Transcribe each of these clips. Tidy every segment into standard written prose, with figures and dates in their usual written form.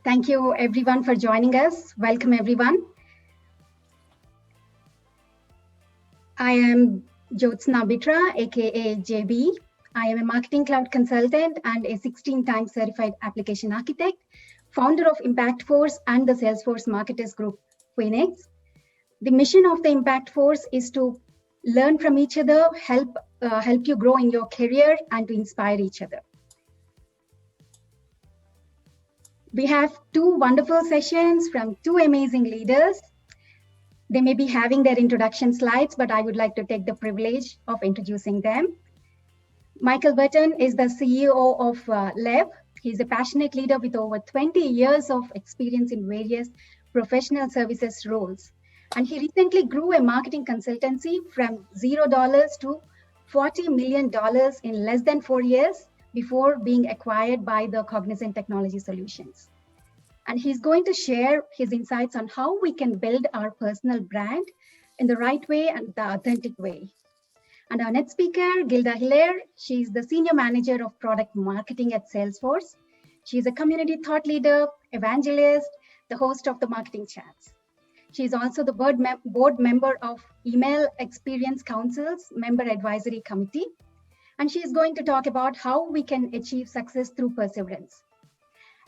Thank you everyone for joining us. Welcome everyone. I am Jyotsna Bitra, aka JB. I am a marketing cloud consultant and a 16-time certified application architect, founder of Impact Force and the Salesforce Marketers Group, Phoenix. The mission of the Impact Force is to learn from each other, help you grow in your career, and to inspire each other. We have two wonderful sessions from two amazing leaders. They may be having their introduction slides, but I would like to take the privilege of introducing them. Michael Burton is the CEO of Lev. He's a passionate leader with over 20 years of experience in various professional services roles. And he recently grew a marketing consultancy from $0 to $40 million in less than 4 years before being acquired by the Cognizant Technology Solutions. And he's going to share his insights on how we can build our personal brand in the right way and the authentic way. And our next speaker, Guilda Hilaire, she's the Senior Manager of Product Marketing at Salesforce. She's a community thought leader, evangelist, the host of the Marketing Chats. She's also the board member of Email Experience Council's Member Advisory Committee. And she's going to talk about how we can achieve success through perseverance.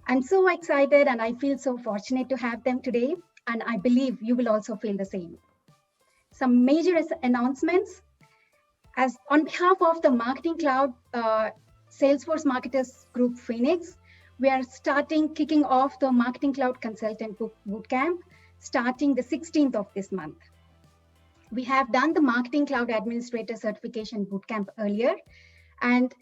I'm so excited and I feel so fortunate to have them today. And I believe you will also feel the same. Some major announcements. As on behalf of the Marketing Cloud Salesforce Marketers Group Phoenix, we are kicking off the Marketing Cloud Consultant Bootcamp starting the 16th of this month. We have done the Marketing Cloud Administrator Certification Bootcamp earlier. And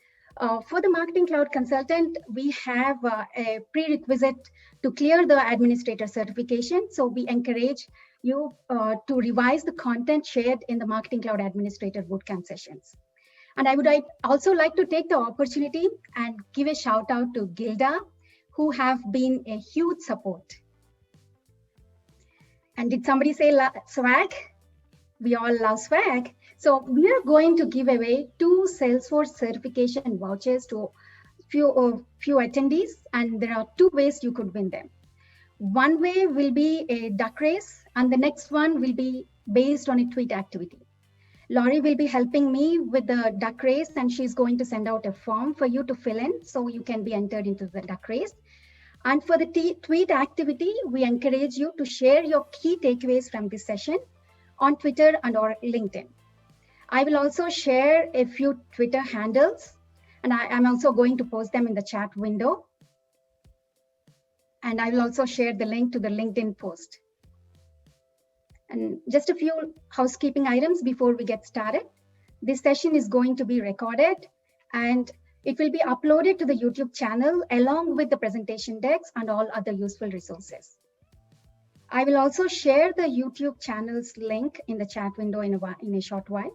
for the Marketing Cloud Consultant, we have a prerequisite to clear the Administrator Certification. So we encourage you to revise the content shared in the Marketing Cloud Administrator Bootcamp sessions. And I would also like to take the opportunity and give a shout out to Guilda, who have been a huge support. And did somebody say swag? We all love swag. So we are going to give away 2 Salesforce certification vouchers to few attendees. And there are 2 ways you could win them. One way will be a duck race, and the next one will be based on a tweet activity. Laurie will be helping me with the duck race, and she's going to send out a form for you to fill in so you can be entered into the duck race. And for the tweet activity, we encourage you to share your key takeaways from this session on Twitter and or LinkedIn. I will also share a few Twitter handles, and I'm also going to post them in the chat window. And I will also share the link to the LinkedIn post. And just a few housekeeping items before we get started. This session is going to be recorded and it will be uploaded to the YouTube channel along with the presentation decks and all other useful resources. I will also share the YouTube channel's link in the chat window in a short while.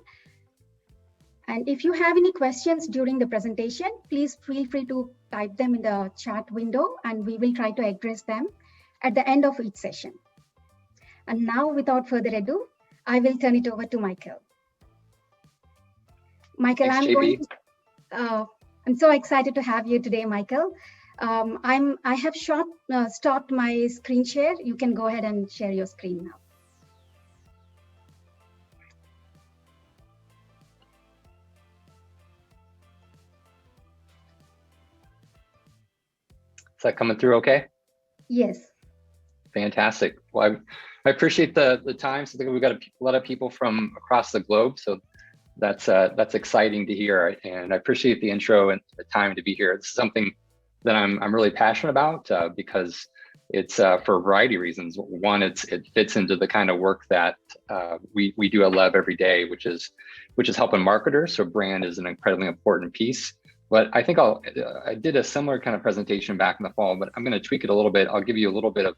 And if you have any questions during the presentation, please feel free to type them in the chat window and we will try to address them at the end of each session. And now, without further ado, I will turn it over to Michael. Michael, Thanks, I'm so excited to have you today, Michael. I have stopped my screen share. You can go ahead and share your screen now. Is that coming through okay? Yes. Fantastic. Well, I appreciate the time. So I think we've got a lot of people from across the globe. So that's exciting to hear. And I appreciate the intro and the time to be here. It's something that I'm really passionate about because it's for a variety of reasons. One, it fits into the kind of work that we do at Lev every day, which is helping marketers. So brand is an incredibly important piece. But I think I did a similar kind of presentation back in the fall, but I'm going to tweak it a little bit. I'll give you a little bit of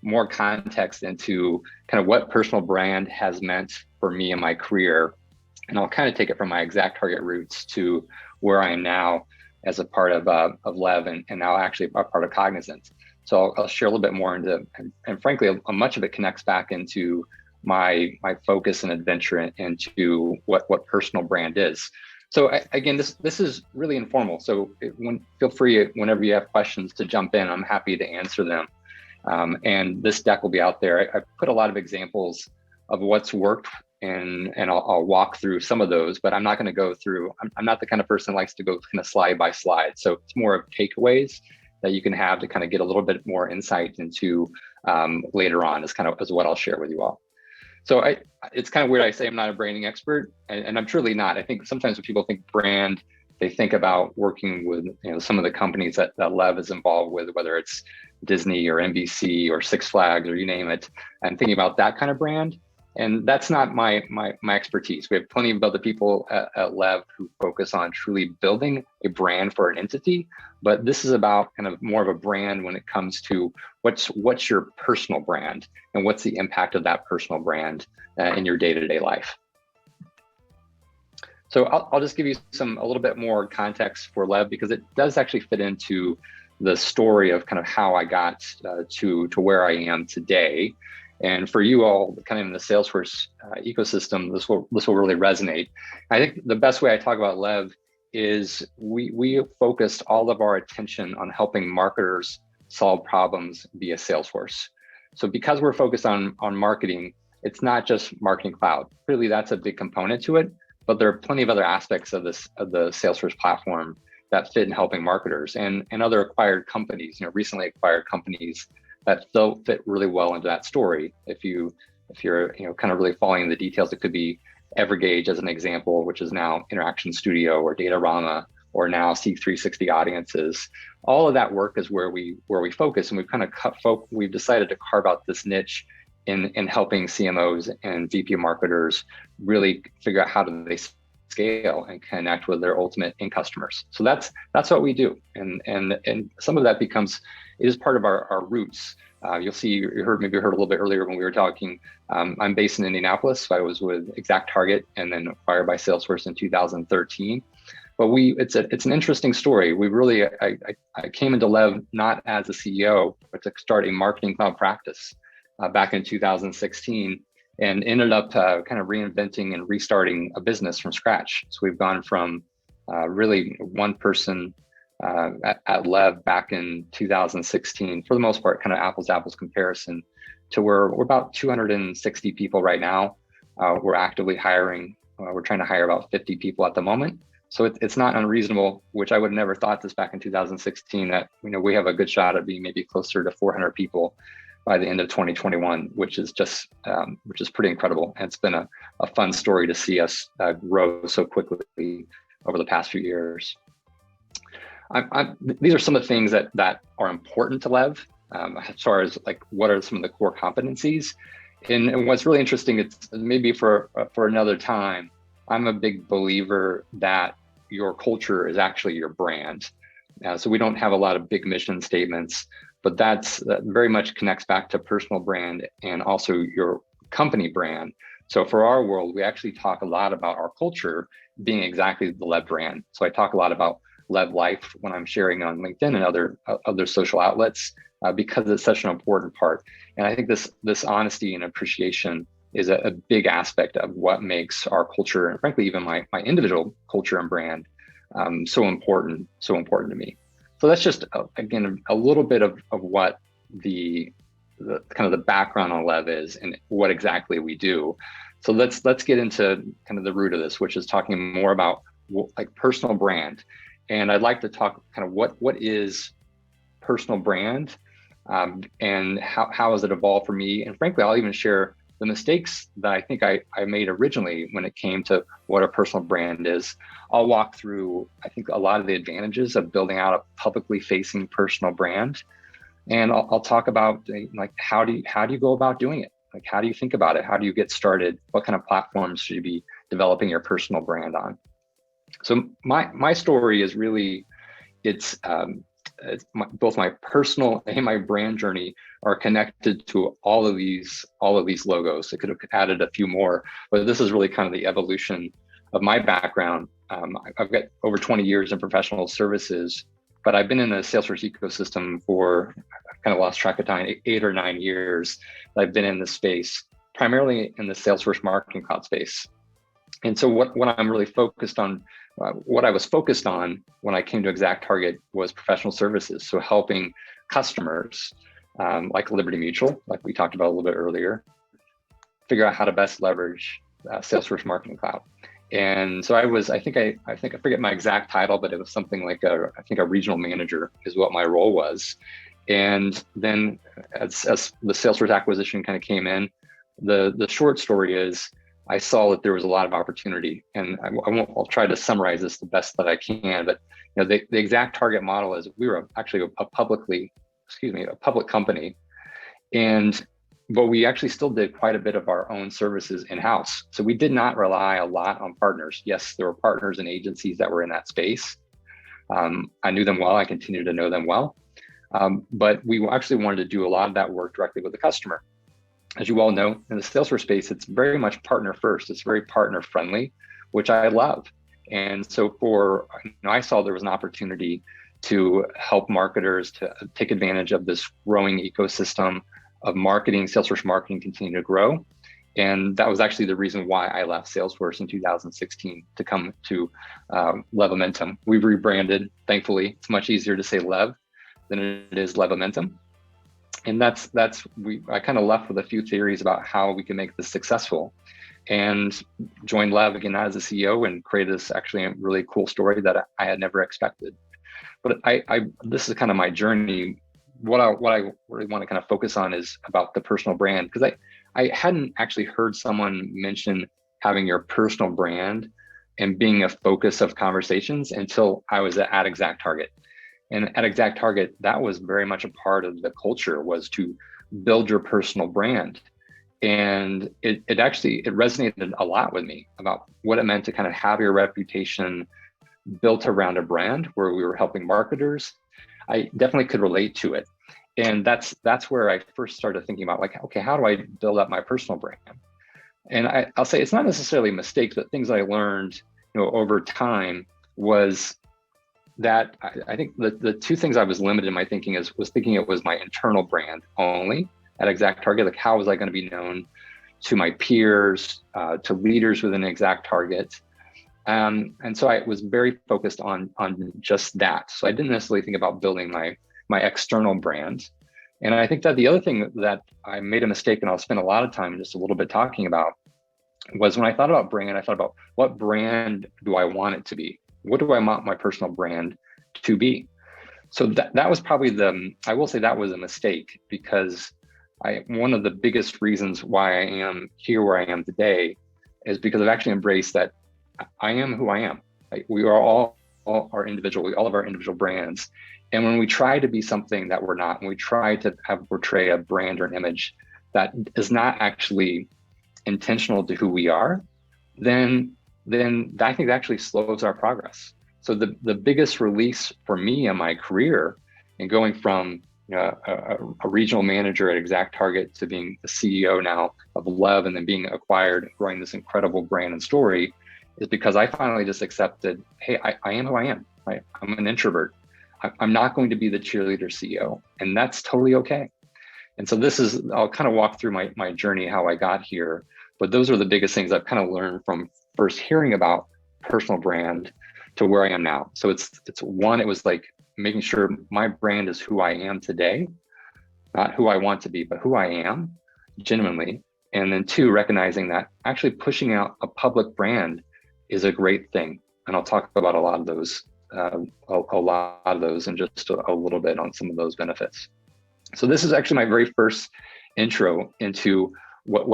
more context into kind of what personal brand has meant for me in my career. And I'll kind of take it from my exact target roots to where I am now as a part of Lev and now actually a part of Cognizant. So I'll share a little bit more into, and frankly, much of it connects back into my focus and adventure into what personal brand is. So again, this is really informal. So feel free whenever you have questions to jump in. I'm happy to answer them. And this deck will be out there. I put a lot of examples of what's worked, and I'll walk through some of those, but I'm not going to go through, I'm not the kind of person that likes to go kind of slide by slide. So it's more of takeaways that you can have to kind of get a little bit more insight into later on is what I'll share with you all. So it's kind of weird I say I'm not a branding expert, and I'm truly not. I think sometimes when people think brand, they think about working with some of the companies that Lev is involved with, whether it's Disney or NBC or Six Flags or you name it, and thinking about that kind of brand. And that's not my expertise. We have plenty of other people at Lev who focus on truly building a brand for an entity, but this is about kind of more of a brand when it comes to what's your personal brand and what's the impact of that personal brand in your day-to-day life. So I'll just give you a little bit more context for Lev, because it does actually fit into the story of kind of how I got to where I am today. And for you all, kind of in the Salesforce ecosystem, this will really resonate. I think the best way I talk about Lev is we focused all of our attention on helping marketers solve problems via Salesforce. So because we're focused on marketing, it's not just Marketing Cloud. Clearly, that's a big component to it, but there are plenty of other aspects of the Salesforce platform that fit in helping marketers and other acquired companies, recently acquired companies that still fit really well into that story. If you're kind of really following the details, it could be Evergage as an example, which is now Interaction Studio or Datarama, or now C360 Audiences. All of that work is where we focus, and we've kind of we've decided to carve out this niche in helping CMOs and VP marketers really figure out how do they scale and connect with their ultimate end customers. So that's what we do, and some of that is part of our roots. You'll see, you heard a little bit earlier when we were talking. I'm based in Indianapolis, so I was with ExactTarget and then acquired by Salesforce in 2013. But it's an interesting story. I came into Lev not as a CEO, but to start a Marketing Cloud practice back in 2016, and ended up kind of reinventing and restarting a business from scratch. So we've gone from really one person at Lev back in 2016, for the most part, kind of apples to apples comparison, to where we're about 260 people right now. We're actively hiring. We're trying to hire about 50 people at the moment. So it's not unreasonable, which I would have never thought this back in 2016, that we have a good shot at being maybe closer to 400 people by the end of 2021, which is pretty incredible. And it's been a fun story to see us grow so quickly over the past few years. These are some of the things that are important to Lev, as far as like what are some of the core competencies. And what's really interesting, it's maybe for another time, I'm a big believer that your culture is actually your brand. So we don't have a lot of big mission statements, but that very much connects back to personal brand and also your company brand. So for our world, we actually talk a lot about our culture being exactly the Lev brand. So I talk a lot about Lev Life when I'm sharing on LinkedIn and other social outlets, because it's such an important part. And I think this honesty and appreciation is a big aspect of what makes our culture, and frankly, even my individual culture and brand, so important to me. So that's just, again, a little bit of what the kind of the background on Lev is and what exactly we do. So let's get into kind of the root of this, which is talking more about like personal brand. And I'd like to talk kind of what is personal brand, and how has it evolved for me? And frankly, I'll even share the mistakes that I think I made originally when it came to what a personal brand is. I'll walk through, I think, a lot of the advantages of building out a publicly facing personal brand. And I'll talk about like, how do you go about doing it? Like, how do you think about it? How do you get started? What kind of platforms should you be developing your personal brand on? So my story is really, both my personal and my brand journey are connected to all of these logos. I could have added a few more, but this is really kind of the evolution of my background. I've got over 20 years in professional services, but I've been in the Salesforce ecosystem for, I've kind of lost track of time, 8 or 9 years. I've been in this space, primarily in the Salesforce Marketing Cloud space. And so what I'm really focused on, what I was focused on when I came to ExactTarget was professional services. So helping customers like Liberty Mutual, like we talked about a little bit earlier, figure out how to best leverage Salesforce Marketing Cloud. And so I think I forget my exact title, but it was something like a regional manager is what my role was. And then as the Salesforce acquisition kind of came in, the short story is I saw that there was a lot of opportunity, and I'll try to summarize this the best that I can. But the exact target model is we were actually a public company, but we actually still did quite a bit of our own services in-house. So we did not rely a lot on partners. Yes, there were partners and agencies that were in that space. I knew them well, I continue to know them well. But we actually wanted to do a lot of that work directly with the customer. As you all know, in the Salesforce space, it's very much partner first. It's very partner friendly, which I love. And so I saw there was an opportunity to help marketers to take advantage of this growing ecosystem of marketing, Salesforce marketing continue to grow. And that was actually the reason why I left Salesforce in 2016 to come to Levementum. We've rebranded, thankfully. It's much easier to say Lev than it is Levementum. And I kind of left with a few theories about how we can make this successful, and joined Lev again as a CEO and created this actually a really cool story that I had never expected. But this is kind of my journey. What I really want to kind of focus on is about the personal brand, because I hadn't actually heard someone mention having your personal brand and being a focus of conversations until I was at ExactTarget. And at ExactTarget, that was very much a part of the culture, was to build your personal brand. And it resonated a lot with me about what it meant to kind of have your reputation built around a brand where we were helping marketers. I definitely could relate to it. And that's where I first started thinking about, like, okay, how do I build up my personal brand? And I'll say it's not necessarily mistakes, but things I learned, over time was that I think the two things I was limited in my thinking was thinking it was my internal brand only at ExactTarget. Like, how was I going to be known to my peers, to leaders within ExactTarget? And so I was very focused on just that. So I didn't necessarily think about building my external brand. And I think that the other thing that I made a mistake, and I'll spend a lot of time just a little bit talking about, was when I thought about brand, I thought about what brand do I want it to be? What do I want my personal brand to be? So that was probably I will say that was a mistake, because one of the biggest reasons why I am here where I am today is because I've actually embraced that I am who I am. We are all our individual, all of our individual brands. And when we try to be something that we're not, when we try to portray a brand or an image that is not actually intentional to who we are, then I think that actually slows our progress. So the biggest release for me in my career, and going from a regional manager at ExactTarget to being the CEO now of Lev, and then being acquired, growing this incredible brand and story, is because I finally just accepted, hey, I am who I am. I'm an introvert. I'm not going to be the cheerleader CEO, and that's totally okay. And so I'll kind of walk through my journey, how I got here, but those are the biggest things I've kind of learned from first hearing about personal brand to where I am now. So it was like making sure my brand is who I am today, not who I want to be, but who I am genuinely. And then two, recognizing that actually pushing out a public brand is a great thing. And I'll talk about a lot of those in just a little bit on some of those benefits. So this is actually my very first intro into what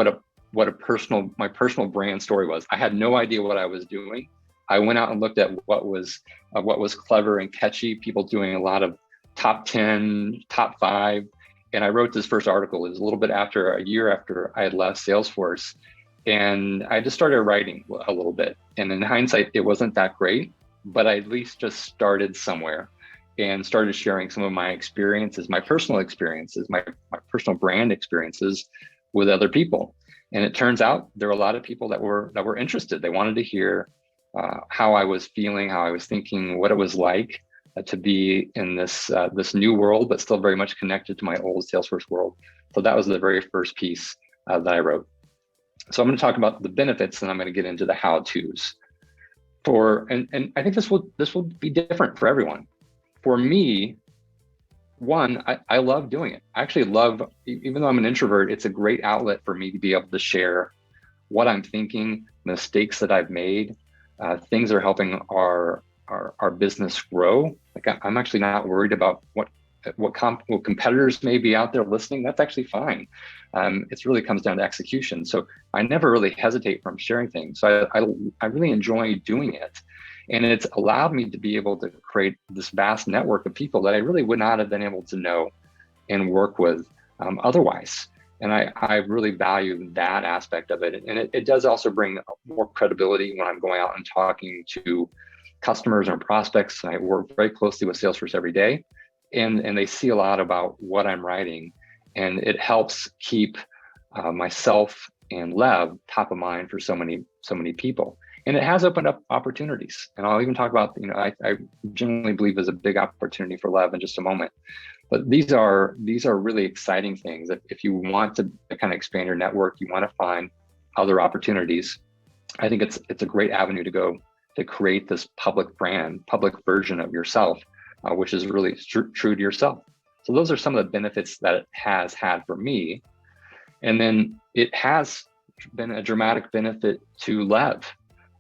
my personal brand story was. I had no idea what I was doing. I went out and looked at what was clever and catchy, people doing a lot of top 10, top 5. And I wrote this first article. It was a year after I had left Salesforce. And I just started writing a little bit. And in hindsight, it wasn't that great, but I at least just started somewhere and started sharing some of my experiences, my personal experiences, my personal brand experiences with other people. And it turns out there were a lot of people that were interested. They wanted to hear how I was feeling, how I was thinking, what it was like to be in this new world, but still very much connected to my old Salesforce world. So that was the very first piece that I wrote. So I'm going to talk about the benefits, and I'm going to get into the how-tos. And I think this will be different for everyone. For me, one, I love doing it. I actually love, even though I'm an introvert, it's a great outlet for me to be able to share what I'm thinking, mistakes that I've made, things that are helping our business grow. Like I'm actually not worried about what competitors may be out there listening. That's actually fine. It really comes down to execution. So I never really hesitate from sharing things. So I really enjoy doing it. And it's allowed me to be able to create this vast network of people that I really would not have been able to know and work with otherwise. And I really value that aspect of it. And it does also bring more credibility when I'm going out and talking to customers and prospects. I work very closely with Salesforce every day, and they see a lot about what I'm writing. And it helps keep myself and Lev top of mind for so many people. And it has opened up opportunities. And I'll even talk about, I genuinely believe there's a big opportunity for Lev in just a moment. But these are really exciting things. If you want to kind of expand your network, you want to find other opportunities, I think it's a great avenue to go to create this public brand, public version of yourself, which is really true to yourself. So those are some of the benefits that it has had for me. And then it has been a dramatic benefit to Lev.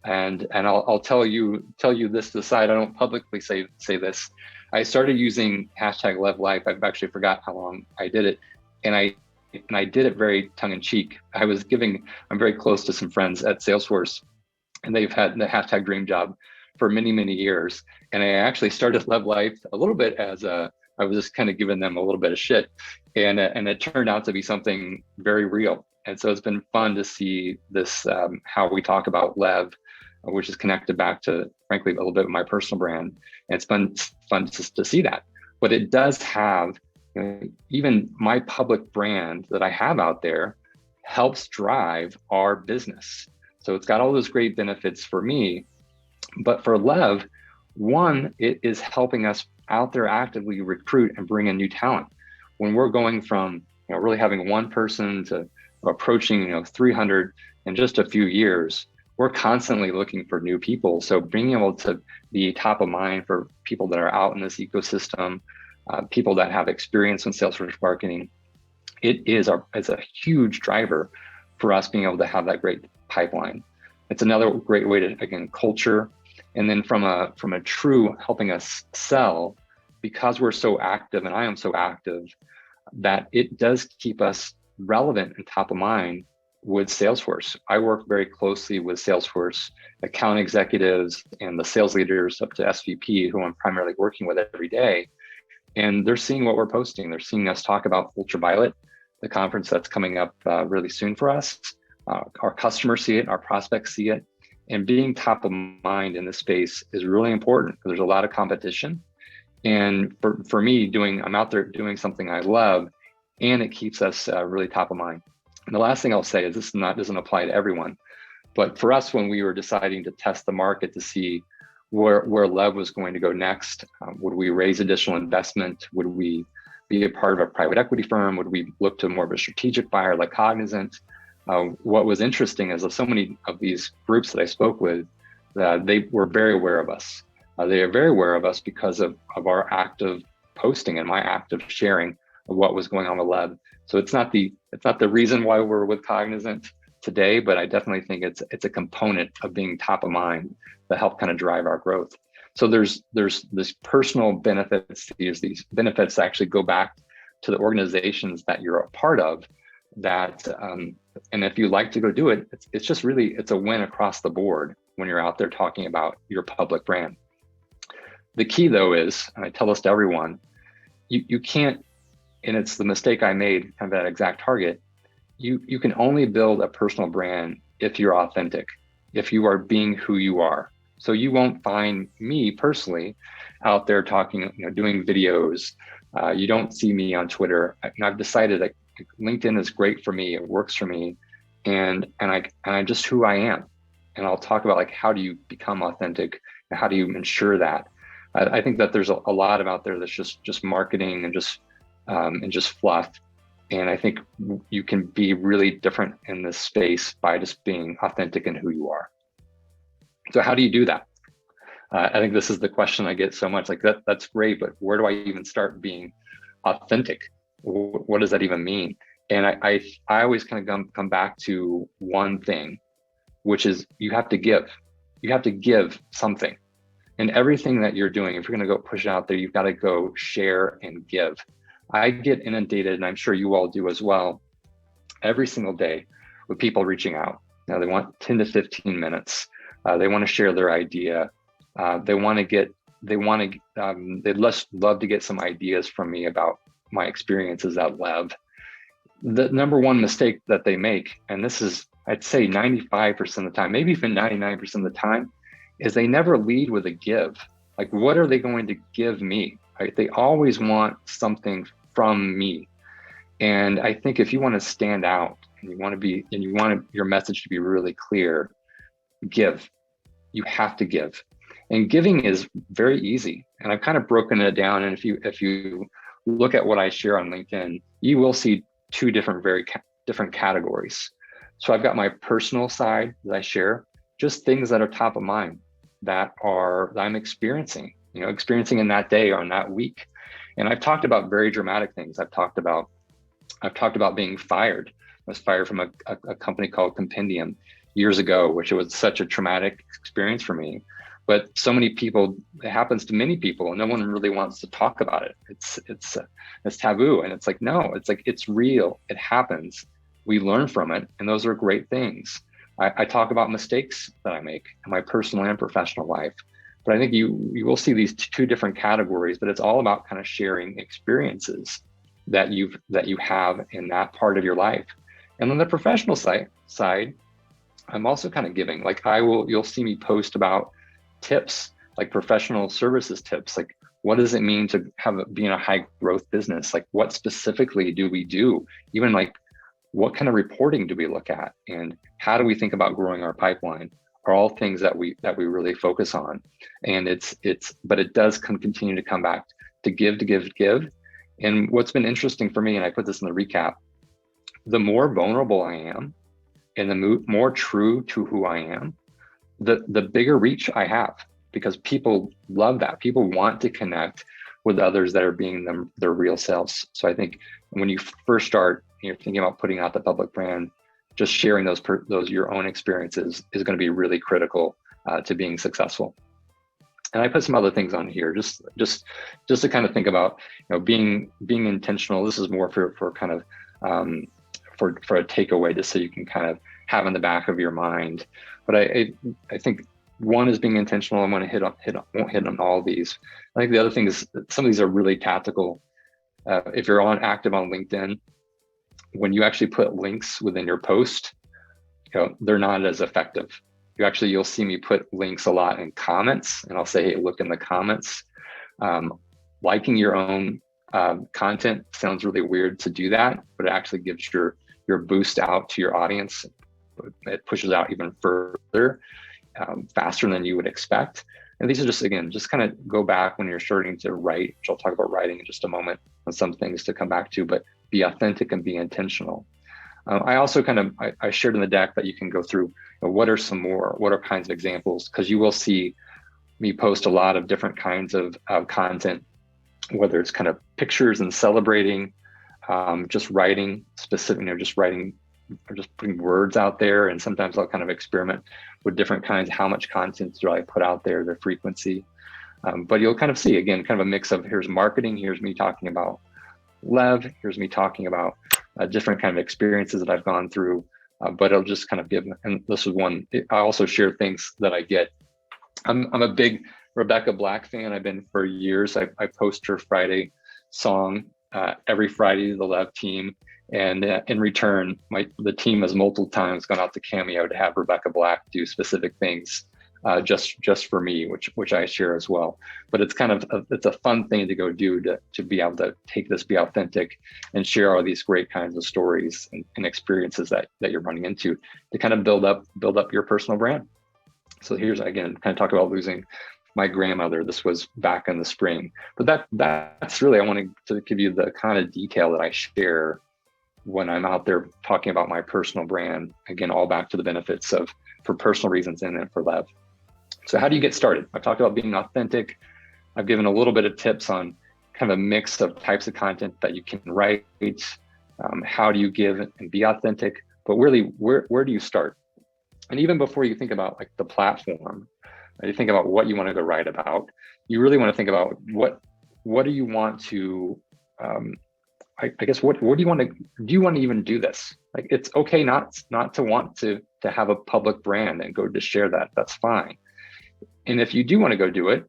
And I'll tell you this to the side. I don't publicly say this. I started using hashtag #LevLife. I've actually forgot how long I did it, and I did it very tongue in cheek. I'm very close to some friends at Salesforce, and they've had the hashtag Dream Job for many years. And I actually started #LevLife a little bit as I was just kind of giving them a little bit of shit, and it turned out to be something very real. And so it's been fun to see this how we talk about Lev, which is connected back to, frankly, a little bit of my personal brand. And it's been fun to see that. But it does have, even my public brand that I have out there helps drive our business. So it's got all those great benefits for me. But for Lev, one, it is helping us out there actively recruit and bring in new talent. When we're going from really having one person to approaching 300 in just a few years, we're constantly looking for new people. So being able to be top of mind for people that are out in this ecosystem, people that have experience in Salesforce marketing, it's a huge driver for us being able to have that great pipeline. It's another great way to, again, culture. And then from a true helping us sell, because we're so active, and I am so active, that it does keep us relevant and top of mind with Salesforce. I work very closely with Salesforce account executives and the sales leaders up to SVP, who I'm primarily working with every day. And they're seeing what we're posting. They're seeing us talk about Ultraviolet, the conference that's coming up really soon for us. Our customers see it, our prospects see it. And being top of mind in this space is really important because there's a lot of competition. And for me, I'm out there doing something I love, and it keeps us really top of mind. And the last thing I'll say is this doesn't apply to everyone, but for us, when we were deciding to test the market to see where Lev was going to go next, would we raise additional investment? Would we be a part of a private equity firm? Would we look to more of a strategic buyer like Cognizant? What was interesting is that so many of these groups that I spoke with, they were very aware of us. They are very aware of us because of our active posting and my active sharing of what was going on with Lev. So it's not the reason why we're with Cognizant today, but I definitely think it's a component of being top of mind that help kind of drive our growth. So there's this personal benefits. These benefits actually go back to the organizations that you're a part of. That and if you like to go do it, it's just really, it's a win across the board when you're out there talking about your public brand. The key though is, and I tell this to everyone, you can't, and it's the mistake I made, kind of that exact target, you can only build a personal brand if you're authentic, if you are being who you are. So you won't find me personally out there talking, doing videos. You don't see me on Twitter. I've decided that LinkedIn is great for me. It works for me. And I'm just who I am. And I'll talk about how do you become authentic and how do you ensure that. I think that there's a lot of out there that's just marketing and just fluff. And I think you can be really different in this space by just being authentic in who you are. So how do you do that? I think this is the question I get so much. That's great, but where do I even start being authentic. What does that even mean? And I always kind of come back to one thing, which is you have to give. You have to give something. And everything that you're doing, if you're going to go push it out there, you've got to go share and give. I get inundated, and I'm sure you all do as well, every single day with people reaching out. Now they want 10 to 15 minutes. They want to share their idea. They'd love to get some ideas from me about my experiences at Lev. The number one mistake that they make, and this is, I'd say 95% of the time, maybe even 99% of the time, is they never lead with a give. Like, what are they going to give me? Right? They always want something from me. And I think if you want to stand out and you want your message to be really clear, give. You have to give. And giving is very easy. And I've kind of broken it down. And if you look at what I share on LinkedIn, you will see two different, different categories. So I've got my personal side that I share, just things that are top of mind that I'm experiencing in that day or in that week. And I've talked about very dramatic things. I've talked about being fired. I was fired from a company called Compendium years ago, which was such a traumatic experience for me. But so many people, it happens to many people, and no one really wants to talk about it. It's taboo, and it's like, no, it's like, it's real. It happens. We learn from it, and those are great things. I talk about mistakes that I make in my personal and professional life. But I think you will see these two different categories, but it's all about kind of sharing experiences that you have in that part of your life. And on the professional side, I'm also kind of giving. Like you'll see me post about tips, like professional services tips. Like, what does it mean to be in a high growth business? Like, what specifically do we do? Even like, what kind of reporting do we look at? And how do we think about growing our pipeline? Are all things that we really focus on. And but it does continue to come back to give. And what's been interesting for me, and I put this in the recap, the more vulnerable I am and the more true to who I am, the bigger reach I have, because people love that. People want to connect with others that are being their real selves. So I think when you first start, you're thinking about putting out the public brand, just sharing those your own experiences is going to be really critical to being successful. And I put some other things on here, just to kind of think about, being intentional. This is more for kind of for a takeaway, just so you can kind of have in the back of your mind. But I think one is being intentional. I'm going to won't hit on all these. I think the other thing is that some of these are really tactical. If you're active on LinkedIn, when you actually put links within your post, they're not as effective. You'll see me put links a lot in comments, and I'll say, hey, look in the comments. Liking your own content sounds really weird to do that, but it actually gives your boost out to your audience. It pushes out even further, faster than you would expect. And these are just kind of go back when you're starting to write, which I'll talk about writing in just a moment, on some things to come back to, but be authentic and be intentional. I also I shared in the deck that you can go through, what are kinds of examples, because you will see me post a lot of different kinds of content, whether it's kind of pictures and celebrating, just writing specific, just writing, or just putting words out there. And sometimes I'll kind of experiment with different kinds, how much content do I put out there, the frequency. But you'll kind of see, again, kind of a mix of, here's marketing, here's me talking about Lev, here's me talking about different kind of experiences that I've gone through, but it'll just kind of give, and this is one, I also share things that I get. I'm a big Rebecca Black fan. I've been for years. I post her Friday song every Friday to the Lev team. And in return, the team has multiple times gone out to Cameo to have Rebecca Black do specific things just for me, which I share as well. But it's kind of it's a fun thing to go do to be able to take this, be authentic, and share all these great kinds of stories and experiences that you're running into to kind of build up your personal brand. So here's, again, kind of talk about losing my grandmother. This was back in the spring, but that's really, I wanted to give you the kind of detail that I share when I'm out there talking about my personal brand. Again, all back to the benefits for personal reasons and for Lev. So how do you get started? I've talked about being authentic. I've given a little bit of tips on kind of a mix of types of content that you can write, how do you give and be authentic, but really, where do you start? And even before you think about like the platform, you think about what you want to go write about, you really want to think about what do you want to, I guess, what do you want to even do this? Like, it's okay not to want to have a public brand and go to share that, that's fine. And if you do want to go do it,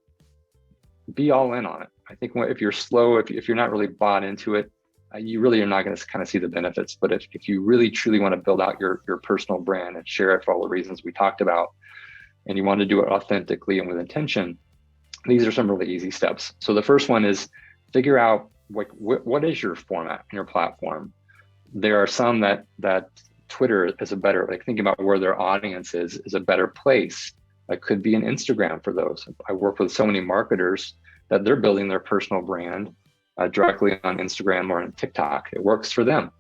be all in on it. I think if you're slow, if you're not really bought into it, you really are not going to kind of see the benefits. But if you really truly want to build out your personal brand and share it for all the reasons we talked about, and you want to do it authentically and with intention, these are some really easy steps. So the first one is figure out what is your format and your platform. There are some that Twitter is a better, like thinking about where their audience is a better place. That could be an Instagram for those. I work with so many marketers that they're building their personal brand directly on Instagram or on TikTok. It works for them.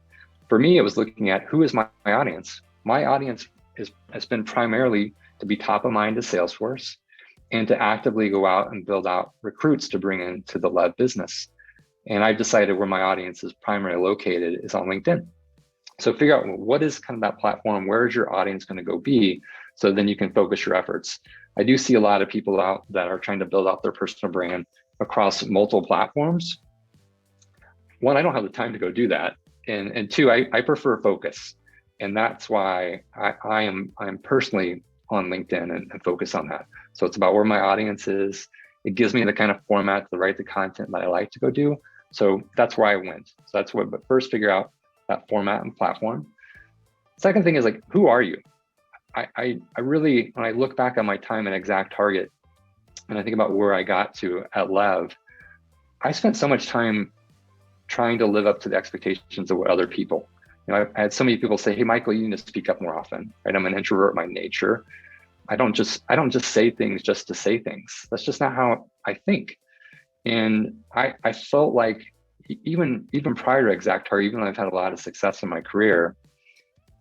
For me, it was looking at who is my audience. My audience has been primarily to be top of mind to Salesforce and to actively go out and build out recruits to bring into the Lev business. And I've decided where my audience is primarily located is on LinkedIn. So figure out what is kind of that platform, where is your audience going to go be, so then you can focus your efforts. I do see a lot of people out that are trying to build out their personal brand across multiple platforms. One, I don't have the time to go do that. And two, I prefer focus. And that's why I'm personally on LinkedIn and focus on that. So it's about where my audience is. It gives me the kind of format to write the content that I like to go do. So that's where I went. So that's what, but first figure out that format and platform. Second thing is like, who are you? I really, when I look back on my time at ExactTarget and I think about where I got to at Lev, I spent so much time trying to live up to the expectations of what other people. You know, I had so many people say, "Hey, Michael, you need to speak up more often." Right? I'm an introvert by nature. I don't just say things just to say things. That's just not how I think. And I felt like even prior to ExactTarget, even though I've had a lot of success in my career,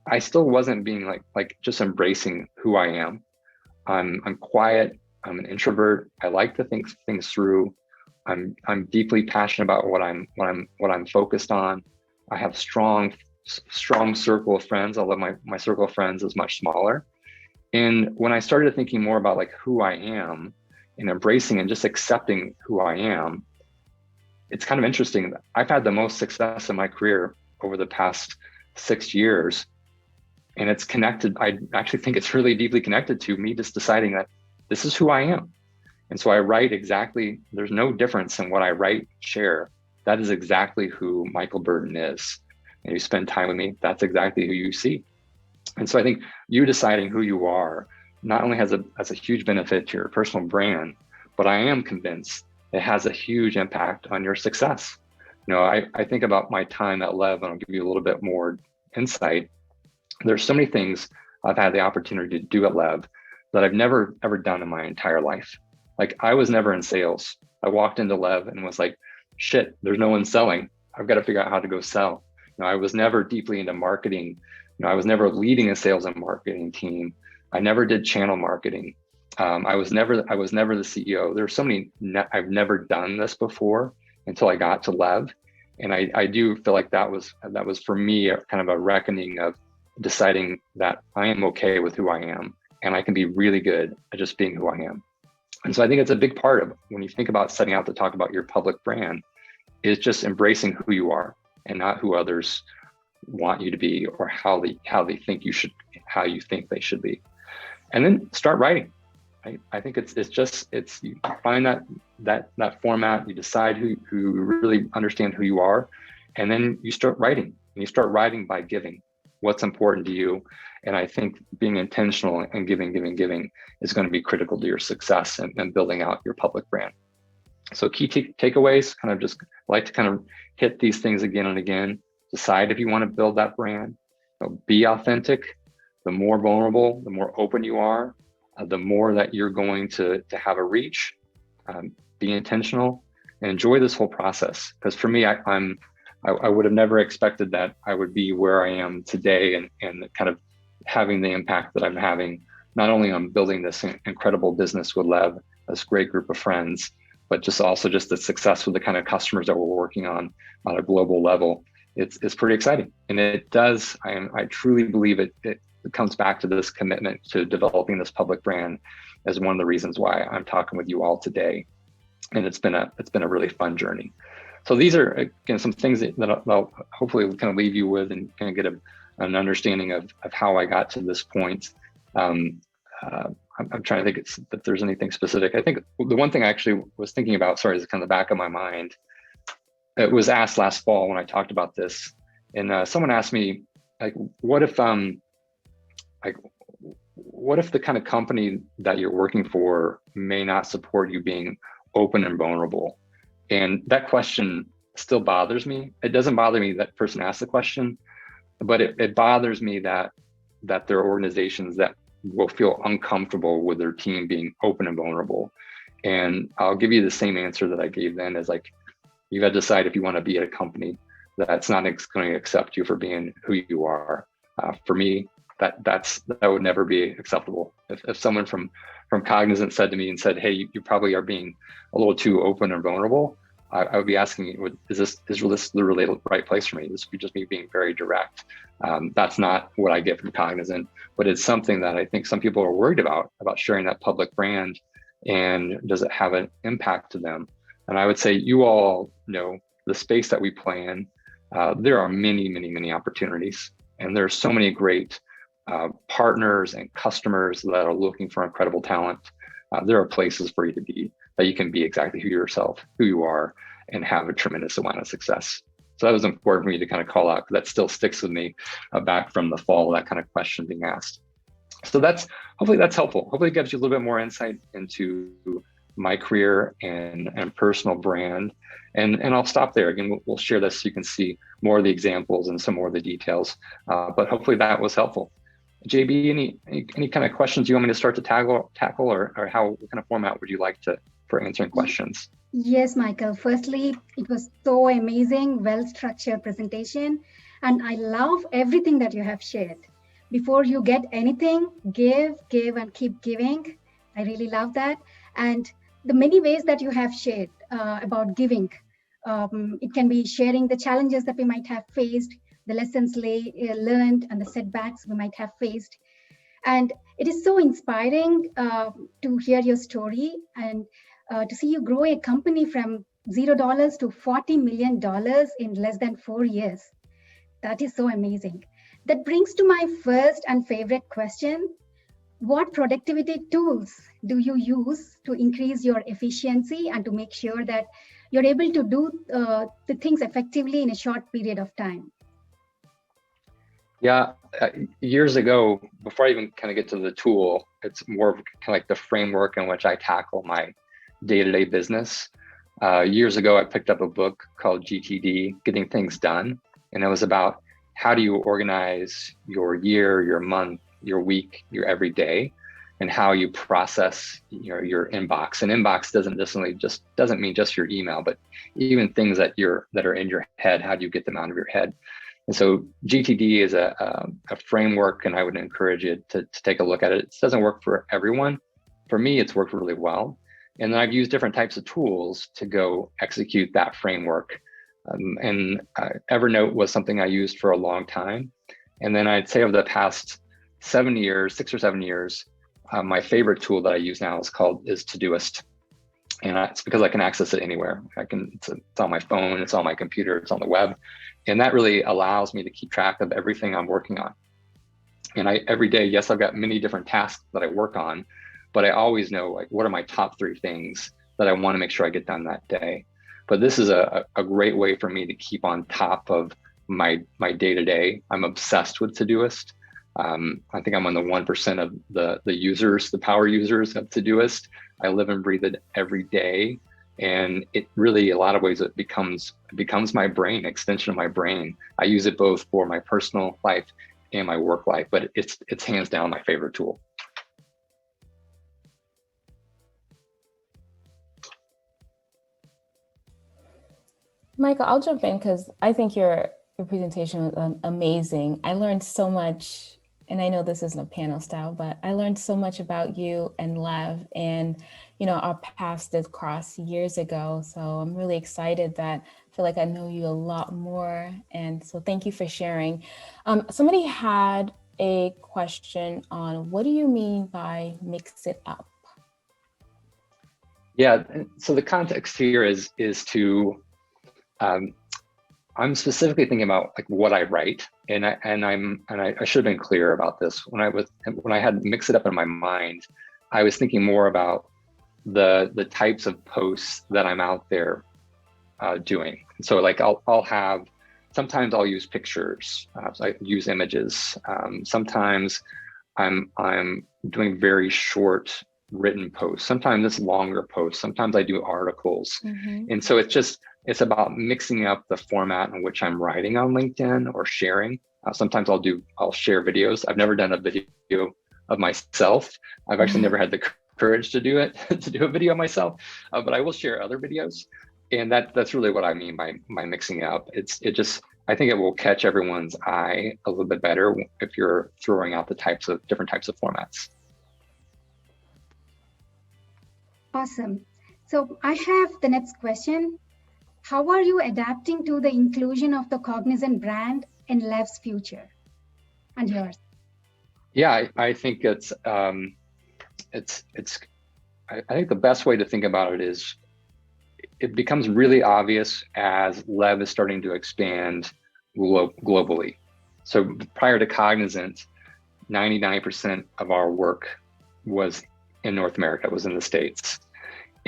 I still wasn't being like just embracing who I am. I'm quiet. I'm an introvert. I like to think things through. I'm deeply passionate about what I'm focused on. I have strong circle of friends, although my circle of friends is much smaller. And when I started thinking more about like who I am and embracing and just accepting who I am, it's kind of interesting. I've had the most success in my career over the past 6 years. And it's connected. I actually think it's really deeply connected to me just deciding that this is who I am. And so I write exactly, there's no difference in what I write, share. That is exactly who Michael Burton is. And you spend time with me, that's exactly who you see. And so I think you deciding who you are not only has a huge benefit to your personal brand, but I am convinced it has a huge impact on your success. You know, I think about my time at Lev, and I'll give you a little bit more insight. There's so many things I've had the opportunity to do at Lev that I've never ever done in my entire life. Like, I was never in sales. I walked into Lev and was like, shit, there's no one selling. I've got to figure out how to go sell. You know, I was never deeply into marketing. You know, I was never leading a sales and marketing team. I never did channel marketing. I was never the CEO. There's so many, I've never done this before until I got to Lev. And I do feel like that was for me kind of a reckoning of deciding that I am okay with who I am and I can be really good at just being who I am. And so I think it's a big part of when you think about setting out to talk about your public brand is just embracing who you are and not who others want you to be or how they think you should, how you think they should be. And then start writing. Right? I think it's you find that format, you decide who really understand who you are, and then you start writing. And you start writing by giving what's important to you. And I think being intentional and giving is going to be critical to your success and building out your public brand. So key takeaways, kind of just like to kind of hit these things again and again. Decide if you want to build that brand. You know, be authentic. The more vulnerable, the more open you are, the more that you're going to have a reach. Be intentional and enjoy this whole process. Because for me, I would have never expected that I would be where I am today and kind of having the impact that I'm having, not only on building this incredible business with Lev, this great group of friends, but just also just the success with the kind of customers that we're working on a global level. It's pretty exciting. And it does, I truly believe it comes back to this commitment to developing this public brand as one of the reasons why I'm talking with you all today. And it's been a really fun journey. So these are, again, some things that I'll hopefully kind of leave you with and kind of get an understanding of how I got to this point. I'm trying to think if there's anything specific. I think the one thing I actually was thinking about, sorry, is kind of the back of my mind. It was asked last fall when I talked about this, and someone asked me, like, what if the kind of company that you're working for may not support you being open and vulnerable? And that question still bothers me. It doesn't bother me that person asked the question, but it bothers me that there are organizations that will feel uncomfortable with their team being open and vulnerable. And I'll give you the same answer that I gave then, is like, you got to decide if you want to be at a company that's not going to accept you for being who you are. For me, that would never be acceptable. If someone from Cognizant said to me and said, hey, you probably are being a little too open and vulnerable, I would be asking, is this the really right place for me? This would be just me being very direct. That's not what I get from Cognizant, but it's something that I think some people are worried about sharing that public brand, and does it have an impact to them? And I would say, you all know the space that we play in. There are many, many, many opportunities, and there are so many great partners and customers that are looking for incredible talent. There are places for you to be, that you can be exactly who you are, and have a tremendous amount of success. So that was important for me to kind of call out, because that still sticks with me back from the fall, that kind of question being asked. So hopefully that's helpful. Hopefully it gives you a little bit more insight into my career and personal brand. And I'll stop there. Again, we'll share this so you can see more of the examples and some more of the details. But hopefully that was helpful. JB, any kind of questions you want me to start to tackle, or what kind of format would you like for answering questions? Yes, Michael. Firstly, it was so amazing, well-structured presentation. And I love everything that you have shared. Before you get anything, give, and keep giving. I really love that. And the many ways that you have shared about giving. It can be sharing the challenges that we might have faced, the lessons learned, and the setbacks we might have faced. And it is so inspiring to hear your story, and to see you grow a company from $0 to $40 million in less than 4 years. That is so amazing. That brings to my first and favorite question. What productivity tools do you use to increase your efficiency and to make sure that you're able to do the things effectively in a short period of time? Yeah, years ago, before I even kind of get to the tool, it's more of kind of like the framework in which I tackle my day-to-day business. Years ago, I picked up a book called GTD, Getting Things Done. And it was about how do you organize your year, your month, your week, your every day, and how you process your inbox. And inbox doesn't mean just your email, but even things that are in your head. How do you get them out of your head? And so GTD is a framework, and I would encourage you to take a look at it. It doesn't work for everyone. For me, it's worked really well. And then I've used different types of tools to go execute that framework. Evernote was something I used for a long time. And then I'd say over the past 6 or 7 years, my favorite tool that I use now is Todoist. And it's because I can access it anywhere. It's on my phone, it's on my computer, it's on the web. And that really allows me to keep track of everything I'm working on. And every day, yes, I've got many different tasks that I work on, but I always know, like, what are my top 3 things that I want to make sure I get done that day. But this is a great way for me to keep on top of my day-to-day. I'm obsessed with Todoist. I think I'm on the 1% of the users, the power users of Todoist. I live and breathe it every day. And it really, a lot of ways, it becomes my brain, extension of my brain. I use it both for my personal life and my work life, but it's hands down my favorite tool. Michael, I'll jump in because I think your presentation was amazing. I learned so much, and I know this isn't a panel style, but I learned so much about you and Lev, and our paths did cross years ago. So I'm really excited that I feel like I know you a lot more. And so thank you for sharing. Somebody had a question on, what do you mean by mix it up? Yeah, so the context here is to, I'm specifically thinking about like what I write, and I should have been clear about this. When I had mixed it up in my mind, I was thinking more about the types of posts that I'm out there doing. So like I'll have, sometimes I'll use pictures, so I use images. Sometimes I'm doing very short written posts. Sometimes it's longer posts. Sometimes I do articles. Mm-hmm. And so it's about mixing up the format in which I'm writing on LinkedIn or sharing. Sometimes I'll share videos. I've never done a video of myself. I've actually never had the courage to do it, to do a video myself, but I will share other videos. And that's really what I mean by mixing up. I think it will catch everyone's eye a little bit better if you're throwing out the different types of formats. Awesome. So I have the next question. How are you adapting to the inclusion of the Cognizant brand in Lev's future and yours? Yeah, I think I think the best way to think about it is it becomes really obvious as Lev is starting to expand globally. So prior to Cognizant, 99% of our work was in North America, was in the States.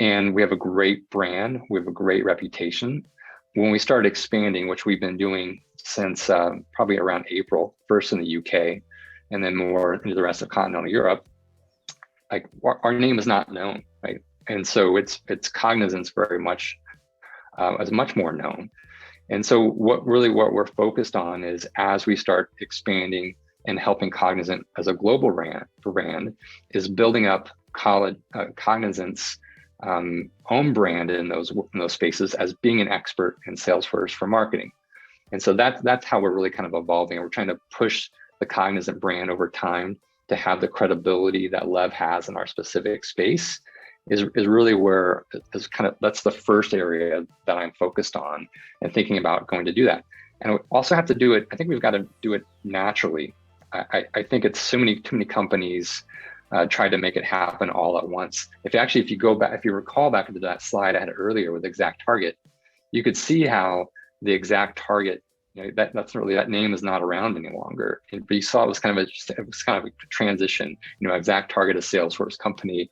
And we have a great brand, we have a great reputation. When we started expanding, which we've been doing since probably around April, first in the UK, and then more into the rest of continental Europe, like our name is not known, right? And so it's Cognizant's very much as much more known. And so what we're focused on is, as we start expanding and helping Cognizant as a global brand, is building up Cognizant's own brand in those spaces as being an expert in Salesforce for marketing. And so that's how we're really kind of evolving. We're trying to push the Cognizant brand over time to have the credibility that Lev has in our specific space is really where that's the first area that I'm focused on and thinking about going to do that. And we also have to do it, I think we've got to do it naturally. I think it's too many companies try to make it happen all at once. If you recall back into that slide I had earlier with Exact Target, you could see how the Exact Target, that name is not around any longer. But you saw it was kind of a transition. Exact Target, a Salesforce company,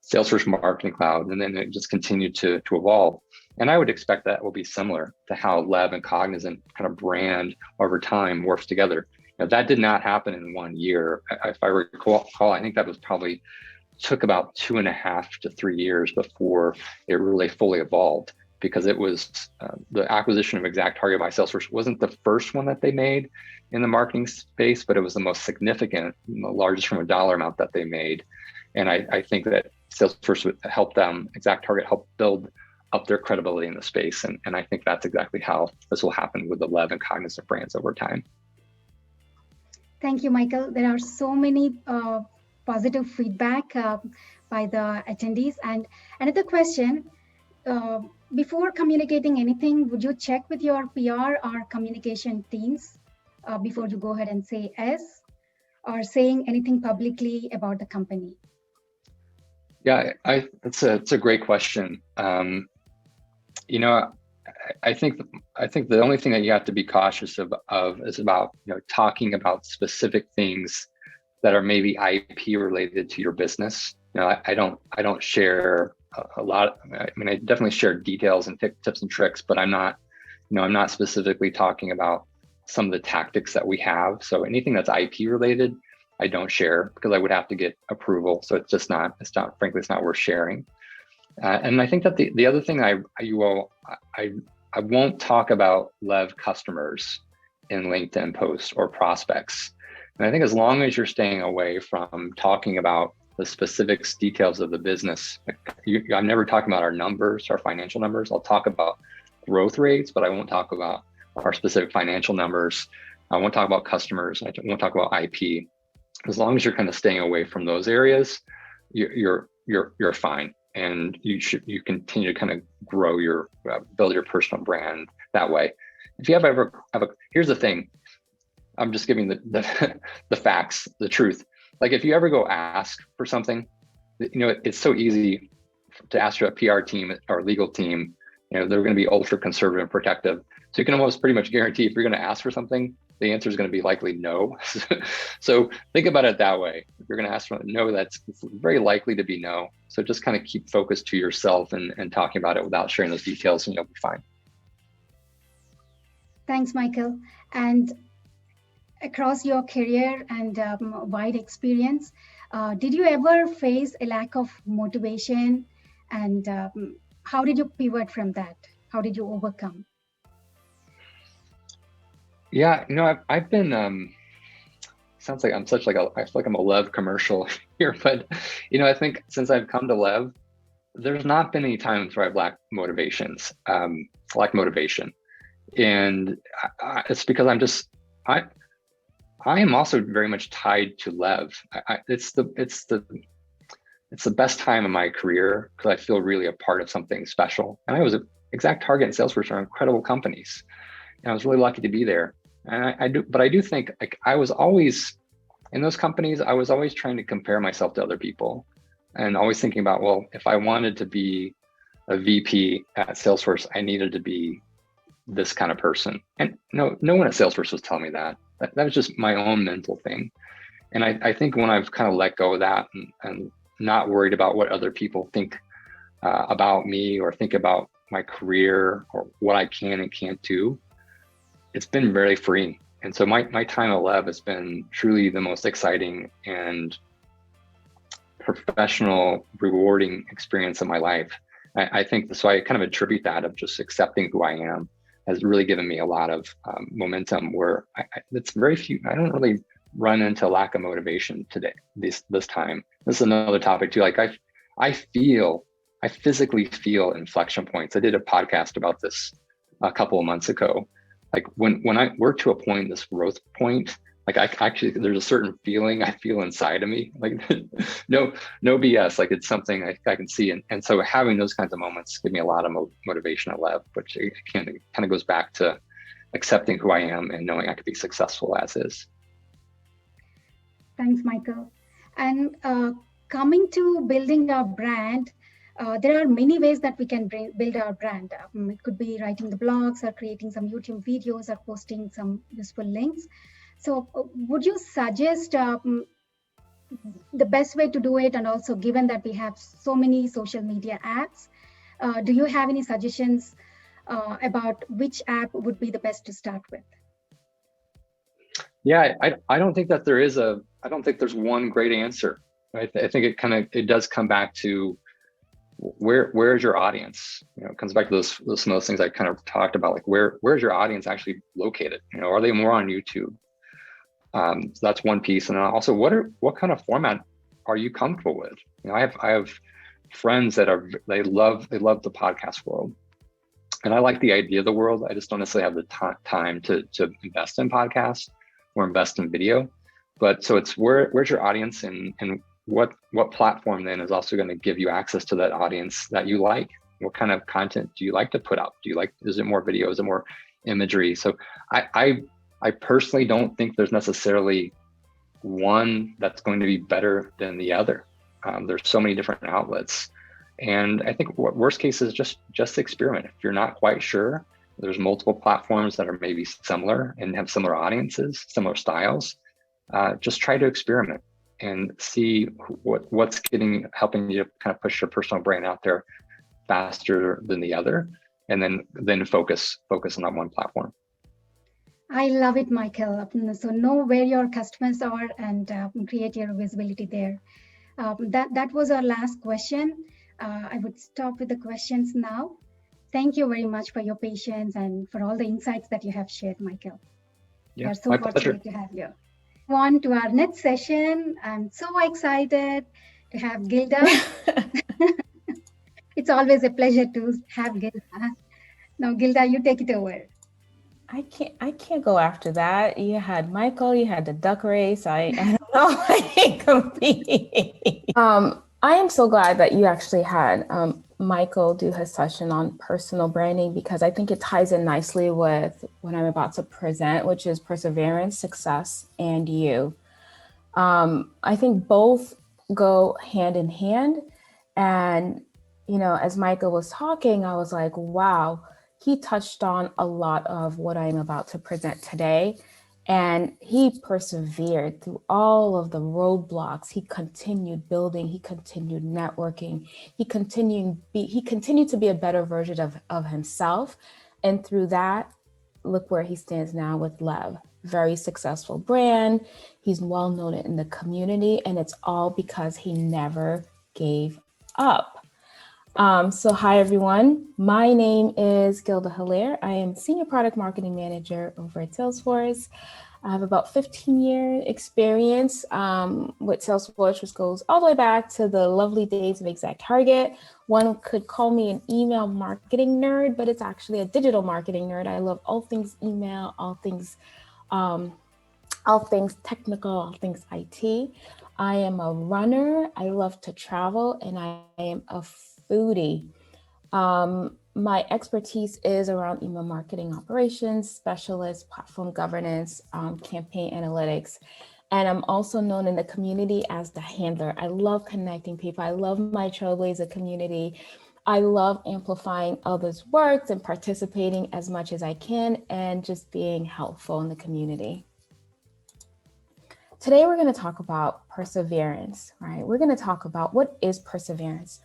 Salesforce Marketing Cloud, and then it just continued to evolve. And I would expect that will be similar to how Lev and Cognizant kind of brand over time morphs together. That did not happen in 1 year. If I recall, I think that was probably took about 2.5 to 3 years before it really fully evolved, because it was the acquisition of Exact Target by Salesforce wasn't the first one that they made in the marketing space, but it was the most significant, the largest from a dollar amount that they made. And I think that Salesforce would help them, Exact Target helped build up their credibility in the space. And I think that's exactly how this will happen with the Lev and Cognizant brands over time. Thank you, Michael. There are so many positive feedback by the attendees. And another question, before communicating anything, would you check with your PR or communication teams before you go ahead and say yes, or saying anything publicly about the company? Yeah, it's a great question. I think the only thing that you have to be cautious of is about talking about specific things that are maybe IP related to your business. I don't share a lot. I definitely share details and tips and tricks, but I'm not specifically talking about some of the tactics that we have. So anything that's IP related, I don't share because I would have to get approval. So frankly, it's not worth sharing. And I think that the other thing I won't talk about Lev customers in LinkedIn posts or prospects. And I think as long as you're staying away from talking about the specifics, details of the business, I'm never talking about our numbers, our financial numbers. I'll talk about growth rates, but I won't talk about our specific financial numbers. I won't talk about customers. I won't talk about IP. As long as you're kind of staying away from those areas, you're fine. and you continue to kind of grow your build your personal brand that way. If you here's the thing, I'm just giving the facts, the truth. Like if you ever go ask for something, it's so easy to ask your PR team or legal team. They're going to be ultra conservative and protective. So you can almost pretty much guarantee if you're going to ask for something, the answer is going to be likely no. So think about it that way. If you're going to ask for no, it's very likely to be no. So just kind of keep focused to yourself and talking about it without sharing those details, and you'll be fine. Thanks, Michael. And across your career and wide experience, did you ever face a lack of motivation? And how did you pivot from that? How did you overcome? Yeah, I've been, sounds like I feel like I'm a Lev commercial here, but, I think since I've come to Lev, there's not been any times where I've lacked motivation. And it's because I am also very much tied to Lev. It's the best time of my career because I feel really a part of something special. And I was an exact target and Salesforce are incredible companies. And I was really lucky to be there. And I do think like I was always in those companies, I was always trying to compare myself to other people and always thinking about, well, if I wanted to be a VP at Salesforce, I needed to be this kind of person. And no one at Salesforce was telling me that. That was just my own mental thing. And I think when I've kind of let go of that and not worried about what other people think about me or think about my career or what I can and can't do, it's been very freeing. And so my time at Lev has been truly the most exciting and professional, rewarding experience of my life. I think so. I kind of attribute that of just accepting who I am has really given me a lot of momentum. Where it's very few. I don't really run into lack of motivation today. This time. This is another topic too. Like I physically feel inflection points. I did a podcast about this a couple of months ago. Like when we're to a point, this growth point, like I actually, there's a certain feeling I feel inside of me, like no BS, like it's something I can see. And so having those kinds of moments give me a lot of motivation at Lev, which kind of goes back to accepting who I am and knowing I could be successful as is. Thanks, Michael. And coming to building our brand, there are many ways that we can build our brand. It could be writing the blogs or creating some YouTube videos or posting some useful links. So would you suggest the best way to do it? And also given that we have so many social media apps, do you have any suggestions about which app would be the best to start with? Yeah, I don't think that I don't think there's one great answer. Right? I think it does come back to where's your audience? It comes back to some of those things I kind of talked about, like where's your audience actually located? Are they more on YouTube? So that's one piece. And then also what kind of format are you comfortable with? I have friends that they love the podcast world. And I like the idea of the world. I just don't necessarily have the time to invest in podcasts or invest in video. But so it's where's your audience and what platform then is also going to give you access to that audience that you like? What kind of content do you like to put out? Is it more video? Is it more imagery? So I personally don't think there's necessarily one that's going to be better than the other. There's so many different outlets. And I think worst case is just experiment. If you're not quite sure, there's multiple platforms that are maybe similar and have similar audiences, similar styles. Just try to experiment and see what's helping you kind of push your personal brand out there faster than the other, and then focus on that one platform. I love it, Michael. So know where your customers are and create your visibility there. That was our last question. I would stop with the questions now. Thank you very much for your patience and for all the insights that you have shared, Michael. Yeah, we are so my fortunate pleasure. to have you. On to our next session. I'm so excited to have Guilda. It's always a pleasure to have Guilda. Now, Guilda, you take it over. I can't go after that. You had Michael, you had the duck race. I don't know. I can't compete. I am so glad that you actually had Michael do his session on personal branding, because I think it ties in nicely with what I'm about to present, which is perseverance, success, and you. I think both go hand in hand. And, you know, as Michael was talking, I was like, wow, he touched on a lot of what I'm about to present today. And he persevered through all of the roadblocks. He continued building, he continued networking, he continued to be a better version of himself. And through that, look where he stands now with Lev. Very successful brand. He's well known in the community, and it's all because he never gave up. So hi everyone, my name is Guilda Hilaire. I am Senior Product Marketing Manager over at Salesforce. I have about 15-year experience with Salesforce, which goes all the way back to the lovely days of ExactTarget. One could call me an email marketing nerd, but it's actually a digital marketing nerd. I love all things email, all things technical, all things IT. I am a runner. I love to travel, and I am a foodie. My expertise is around email marketing operations, specialist, platform governance, campaign analytics. And I'm also known in the community as the handler. I love connecting people. I love my Trailblazer community. I love amplifying others' works and participating as much as I can and just being helpful in the community. Today, we're going to talk about perseverance, right? We're going to talk about what is perseverance.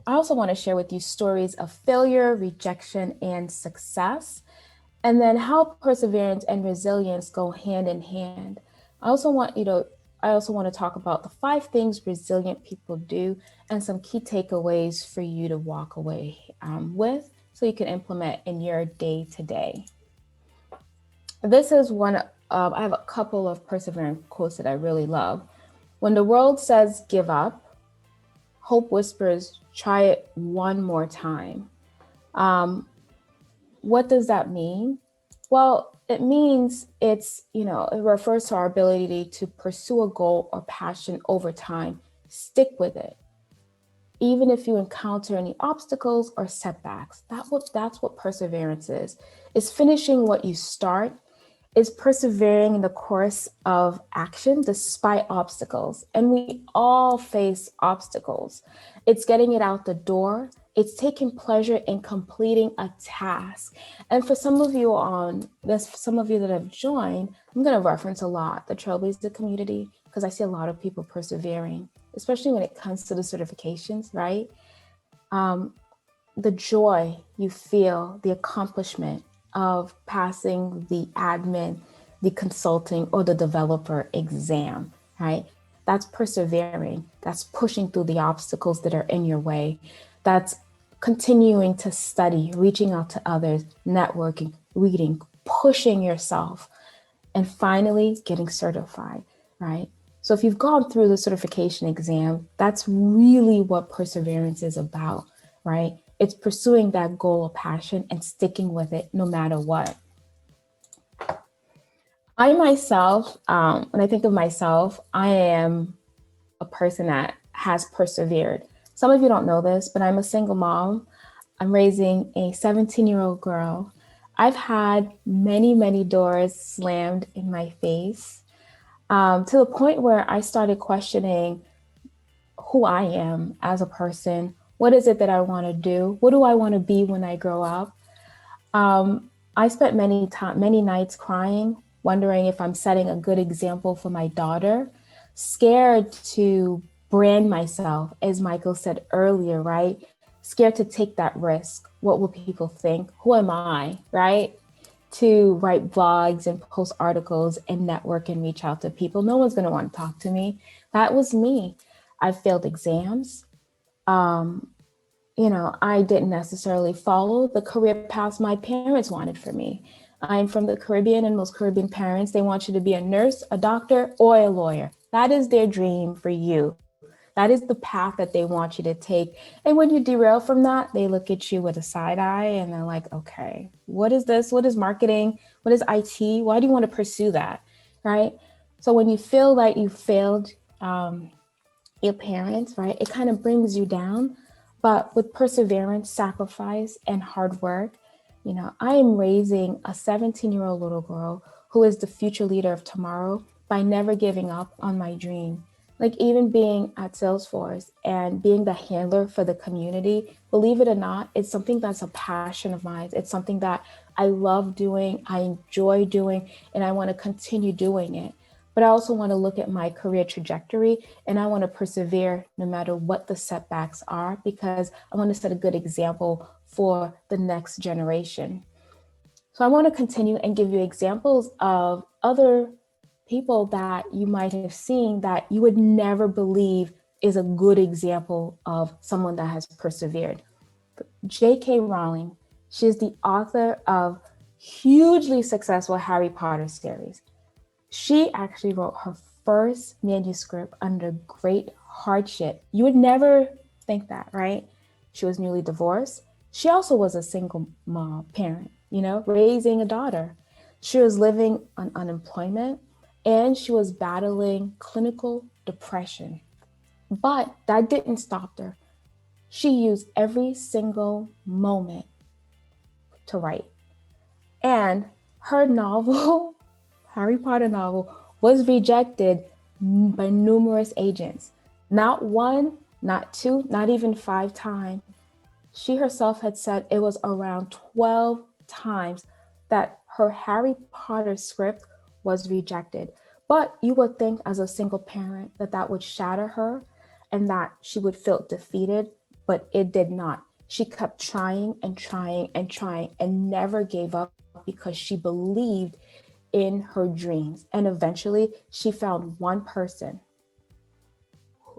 I also want to share with you stories of failure, rejection, and success, and then how perseverance and resilience go hand in hand. I also want to talk about the 5 things resilient people do and some key takeaways for you to walk away with so you can implement in your day-to-day. This is one, I have a couple of perseverance quotes that I really love. When the world says give up, hope whispers, try it one more time. What does that mean? Well, it means it refers to our ability to pursue a goal or passion over time. Stick with it. Even if you encounter any obstacles or setbacks, that's what perseverance is. It's finishing what you start. Is persevering in the course of action despite obstacles. And we all face obstacles. It's getting it out the door. It's taking pleasure in completing a task. And for some of you that have joined, I'm going to reference a lot the Trailblazer community, because I see a lot of people persevering, especially when it comes to the certifications, right? The joy you feel, the accomplishment of passing the admin, the consulting, or the developer exam, right? That's persevering. That's pushing through the obstacles that are in your way. That's continuing to study, reaching out to others, networking, reading, pushing yourself, and finally getting certified, right? So if you've gone through the certification exam, that's really what perseverance is about, right? It's pursuing that goal of passion and sticking with it no matter what. I myself, when I think of myself, I am a person that has persevered. Some of you don't know this, but I'm a single mom. I'm raising a 17-year-old girl. I've had many, many doors slammed in my face to the point where I started questioning who I am as a person. What is it that I want to do? What do I want to be when I grow up? I spent many nights crying, wondering if I'm setting a good example for my daughter, scared to brand myself, as Michael said earlier, right? Scared to take that risk. What will people think? Who am I, right? To write blogs and post articles and network and reach out to people. No one's going to want to talk to me. That was me. I failed exams. I didn't necessarily follow the career paths my parents wanted for me. I'm from the Caribbean, and most Caribbean parents, they want you to be a nurse, a doctor, or a lawyer. That is their dream for you. That is the path that they want you to take. And when you derail from that, they look at you with a side eye and they're like, okay, what is this? What is marketing? What is IT? Why do you want to pursue that? Right? So when you feel like you failed your parents, right? It kind of brings you down. But with perseverance, sacrifice, and hard work, I am raising a 17-year-old little girl who is the future leader of tomorrow by never giving up on my dream. Like even being at Salesforce and being the handler for the community, believe it or not, it's something that's a passion of mine. It's something that I love doing, I enjoy doing, and I want to continue doing it. But I also want to look at my career trajectory and I want to persevere no matter what the setbacks are, because I want to set a good example for the next generation. So I want to continue and give you examples of other people that you might have seen that you would never believe is a good example of someone that has persevered. J.K. Rowling, she's the author of hugely successful Harry Potter series. She actually wrote her first manuscript under great hardship. You would never think that, right? She was newly divorced. She also was a single mom parent, raising a daughter. She was living on unemployment and she was battling clinical depression. But that didn't stop her. She used every single moment to write. And her novel, Harry Potter novel, was rejected by numerous agents. Not one, not two, not even 5 times. She herself had said it was around 12 times that her Harry Potter script was rejected. But you would think as a single parent that would shatter her and that she would feel defeated, but it did not. She kept trying and trying and trying and never gave up because she believed in her dreams. And eventually she found one person,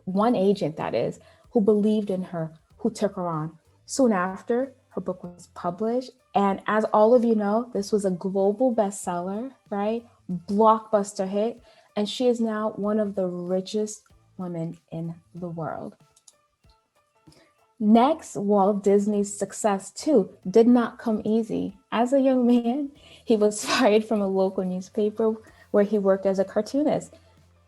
one agent that is, who believed in her, who took her on. Soon after, her book was published. And as all of you know, this was a global bestseller, right? Blockbuster hit. And she is now one of the richest women in the world. Next, Walt Disney's success too did not come easy. As a young man, he was fired from a local newspaper where he worked as a cartoonist.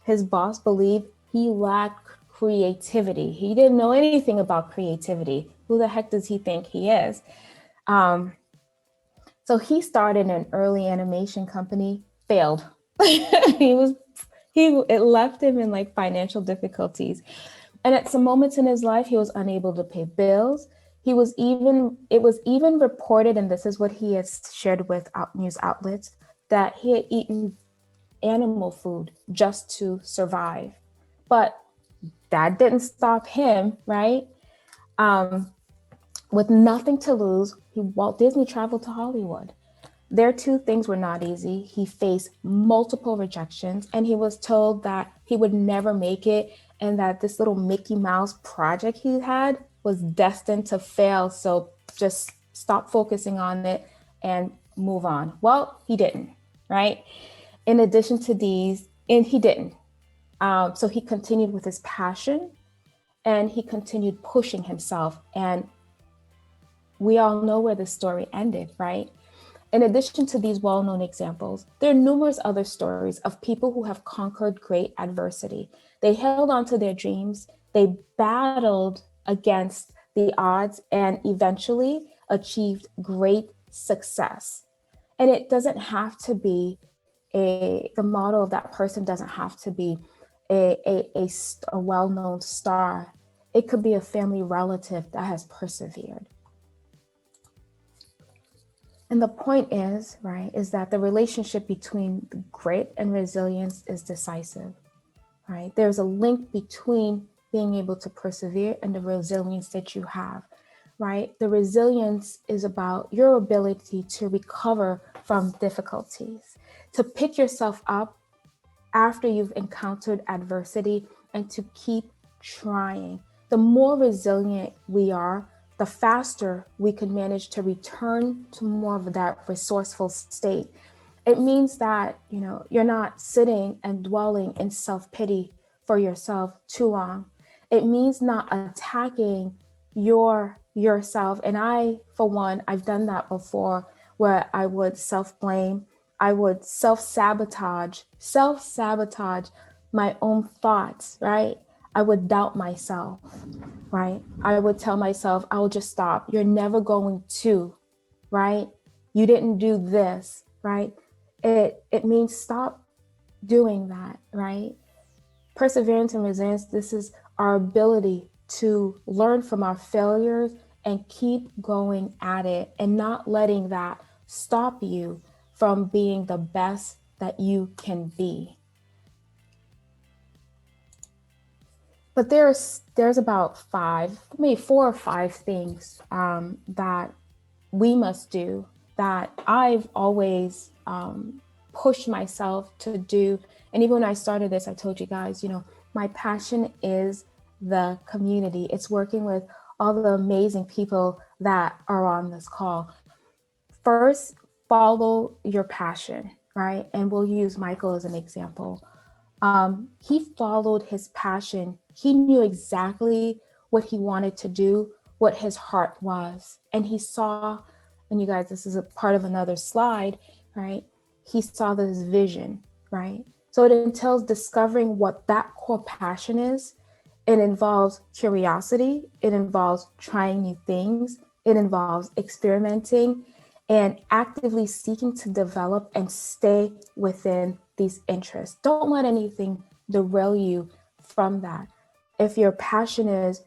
His boss believed he lacked creativity. He didn't know anything about creativity. Who the heck does he think he is? So he started an early animation company, failed. It left him in like financial difficulties. And at some moments in his life, he was unable to pay bills. It was even reported, and this is what he has shared with news outlets, that he had eaten animal food just to survive. But that didn't stop him, right? With nothing to lose, Walt Disney traveled to Hollywood. Their 2 things were not easy. He faced multiple rejections, and he was told that he would never make it and that this little Mickey Mouse project he had was destined to fail. So just stop focusing on it and move on. Well, he didn't, right? In addition to these, and he didn't. So he continued with his passion and he continued pushing himself. And we all know where the story ended, right? In addition to these well-known examples, there are numerous other stories of people who have conquered great adversity. They held on to their dreams, they battled against the odds, and eventually achieved great success. And it doesn't have to be the model of that person doesn't have to be a well-known star. It could be a family relative that has persevered. And the point is, right, is that the relationship between grit and resilience is decisive, right? There's a link between being able to persevere and the resilience that you have, right? The resilience is about your ability to recover from difficulties, to pick yourself up after you've encountered adversity and to keep trying. The more resilient we are, the faster we can manage to return to more of that resourceful state. It means that, you're not sitting and dwelling in self-pity for yourself too long. It means not attacking yourself. And I, for one, I've done that before, where I would self-blame, I would self-sabotage my own thoughts, right? I would doubt myself, right? I would tell myself, I will just stop. You're never going to, right? You didn't do this, right? It means stop doing that, right? Perseverance and resilience, this is our ability to learn from our failures and keep going at it and not letting that stop you from being the best that you can be. But there's about maybe 4 or 5 things that we must do that I've always pushed myself to do. And even when I started this, I told you guys, my passion is the community. It's working with all the amazing people that are on this call. First, follow your passion, right? And we'll use Michael as an example. He followed his passion. He knew exactly what he wanted to do, what his heart was. And he saw, and you guys, this is a part of another slide, right? He saw this vision, right? So it entails discovering what that core passion is. It involves curiosity. It involves trying new things. It involves experimenting and actively seeking to develop and stay within these interests. Don't let anything derail you from that. If your passion is,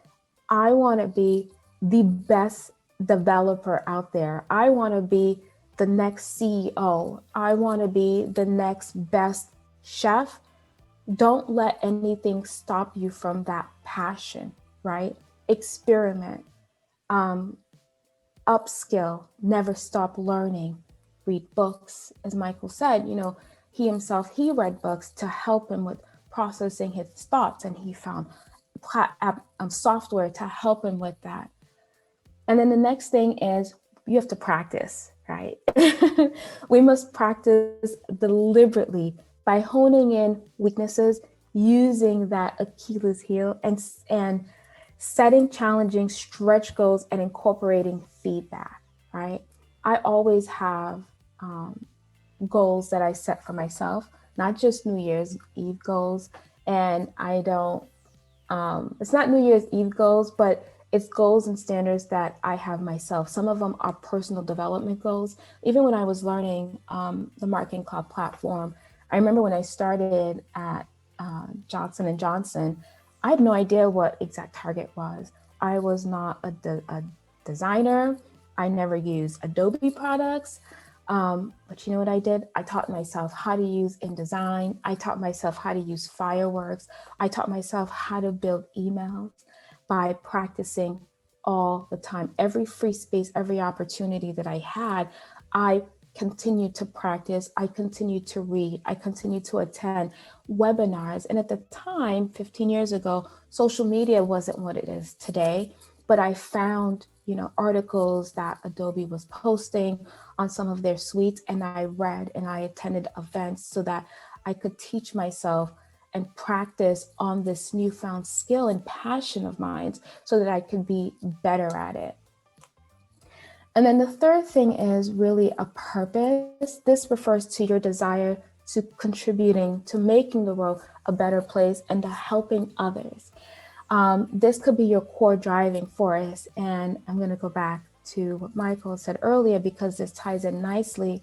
I want to be the best developer out there, I want to be the next CEO, I want to be the next best chef, don't let anything stop you from that passion, right? Experiment, upskill, never stop learning, read books. As Michael said, he read books to help him with processing his thoughts, and he found software to help him with that. And then the next thing is you have to practice, right? We must practice deliberately by honing in weaknesses, using that Achilles heel, and setting challenging stretch goals and incorporating feedback, right? I always have goals that I set for myself, not just New Year's Eve goals. And I don't, it's not New Year's Eve goals, but it's goals and standards that I have myself. Some of them are personal development goals. Even when I was learning the Marketing Cloud platform, I remember when I started at Johnson & Johnson, I had no idea what exact target was. I was not a designer. I never used Adobe products. But you know what I did? I taught myself how to use InDesign. I taught myself how to use Fireworks. I taught myself how to build emails by practicing all the time. Every free space, every opportunity that I had, I continued to practice. I continued to read. I continued to attend webinars. And at the time, 15 years ago, social media wasn't what it is today, but I found, articles that Adobe was posting on some of their suites, and I read and I attended events so that I could teach myself and practice on this newfound skill and passion of mine so that I could be better at it. And then the third thing is really a purpose. This refers to your desire to contributing to making the world a better place and to helping others. This could be your core driving force. And I'm going to go back to what Michael said earlier, because this ties in nicely,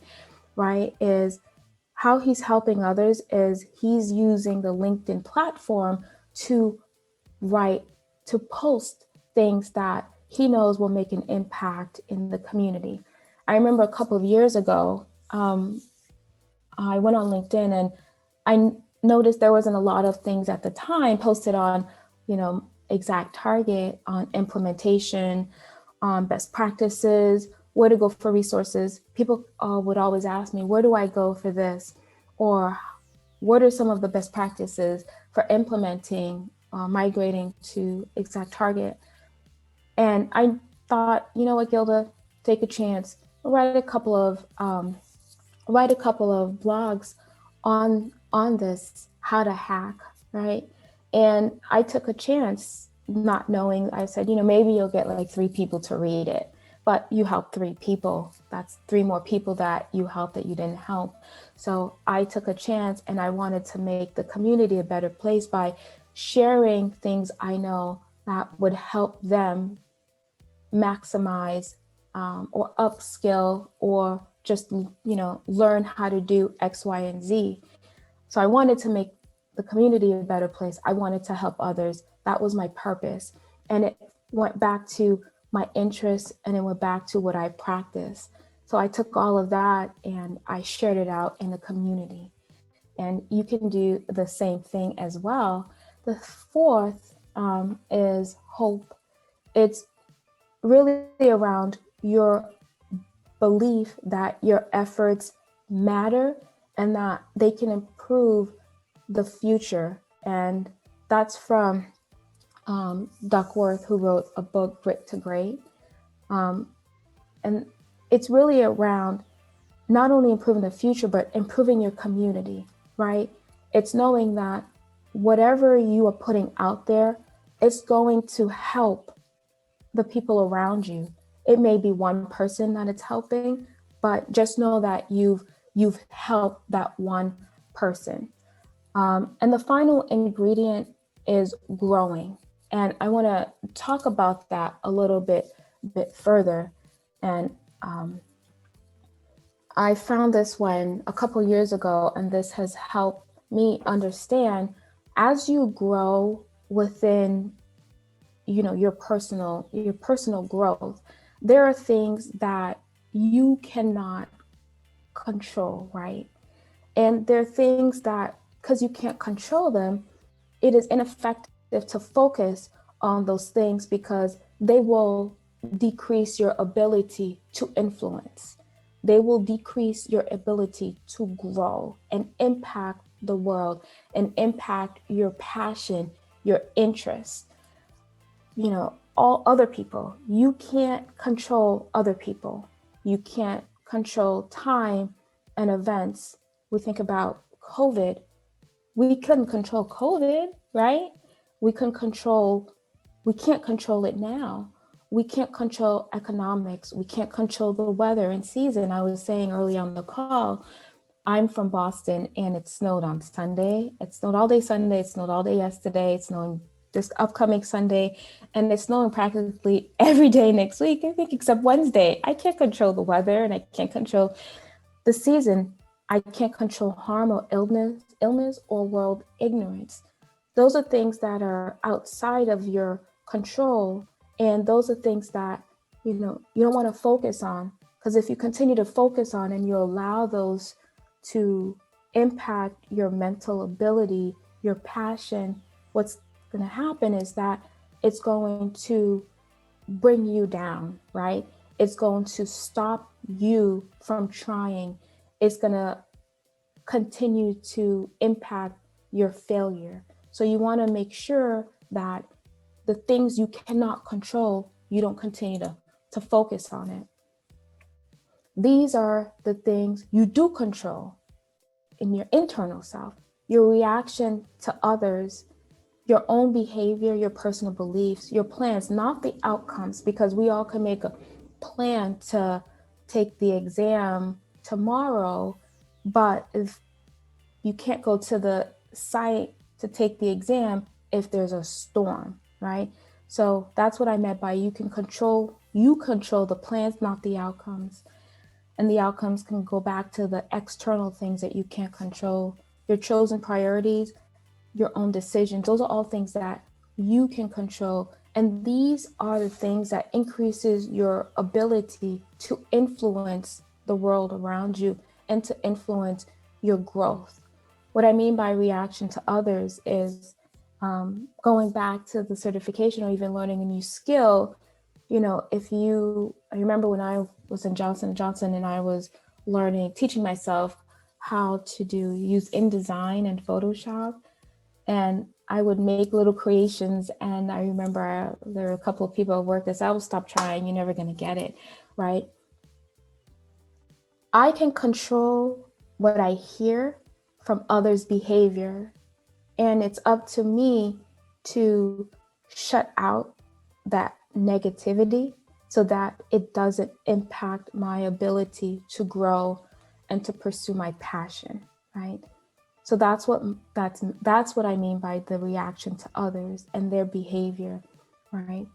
right? Is how he's helping others is he's using the LinkedIn platform to post things that he knows will make an impact in the community. I remember a couple of years ago, I went on LinkedIn and I noticed there wasn't a lot of things at the time posted on, exact target, on implementation, on best practices, where to go for resources. People would always ask me, where do I go for this? Or what are some of the best practices for implementing, migrating to exact target? And I thought, you know what, Guilda, take a chance, write a couple of blogs on this, how to hack, right? And I took a chance, not knowing. I said, maybe you'll get like 3 people to read it, but you helped 3 people. That's 3 more people that you helped that you didn't help. So I took a chance, and I wanted to make the community a better place by sharing things I know that would help them maximize or upskill or just, learn how to do X, Y, and Z. So I wanted to make the community a better place. I wanted to help others. That was my purpose. And it went back to my interests, and it went back to what I practice. So I took all of that and I shared it out in the community. And you can do the same thing as well. The fourth is hope. It's really around your belief that your efforts matter and that they can improve the future. And that's from Duckworth, who wrote a book, Grit to Great. And it's really around not only improving the future, but improving your community, right? It's knowing that whatever you are putting out there, it's going to help the people around you. It may be one person that it's helping, but just know that you've helped that one person. And the final ingredient is growing. And I want to talk about that a little bit further. And I found this one a couple years ago, and this has helped me understand as you grow within, your personal growth, there are things that you cannot control, right? And there are things that, because you can't control them, it is ineffective to focus on those things because they will decrease your ability to influence. They will decrease your ability to grow and impact the world and impact your passion, your interests. All other people. You can't control other people. You can't control time and events. We think about COVID. We couldn't control COVID, right? We can't control it now. We can't control economics. We can't control the weather and season. I was saying early on the call, I'm from Boston and it snowed on Sunday. It snowed all day Sunday. It snowed all day yesterday. It's snowing this upcoming Sunday, and it's snowing practically every day next week, I think, except Wednesday. I can't control the weather and I can't control the season. I can't control harm or illness or world ignorance. Those are things that are outside of your control. And those are things that, you don't want to focus on, because if you continue to focus on and you allow those to impact your mental ability, your passion, what's going to happen is that it's going to bring you down, right? It's going to stop you from trying. It's going to continue to impact your failure. So you want to make sure that the things you cannot control, you don't continue to focus on it. These are the things you do control in your internal self, your reaction to others, your own behavior, your personal beliefs, your plans, not the outcomes, because we all can make a plan to take the exam tomorrow, but if you can't go to the site to take the exam if there's a storm, right? So that's what I meant by you control the plans, not the outcomes. And the outcomes can go back to the external things that you can't control, your chosen priorities, your own decisions. Those are all things that you can control. And these are the things that increases your ability to influence the world around you and to influence your growth. What I mean by reaction to others is going back to the certification or even learning a new skill. I remember when I was in Johnson & Johnson and I was teaching myself how to use InDesign and Photoshop. And I would make little creations. And I remember there were a couple of people at work that said, "I will stop trying. You're never going to get it," right? I can control what I hear from others' behavior. And it's up to me to shut out that negativity so that it doesn't impact my ability to grow and to pursue my passion, right? So that's what I mean by the reaction to others and their behavior, right?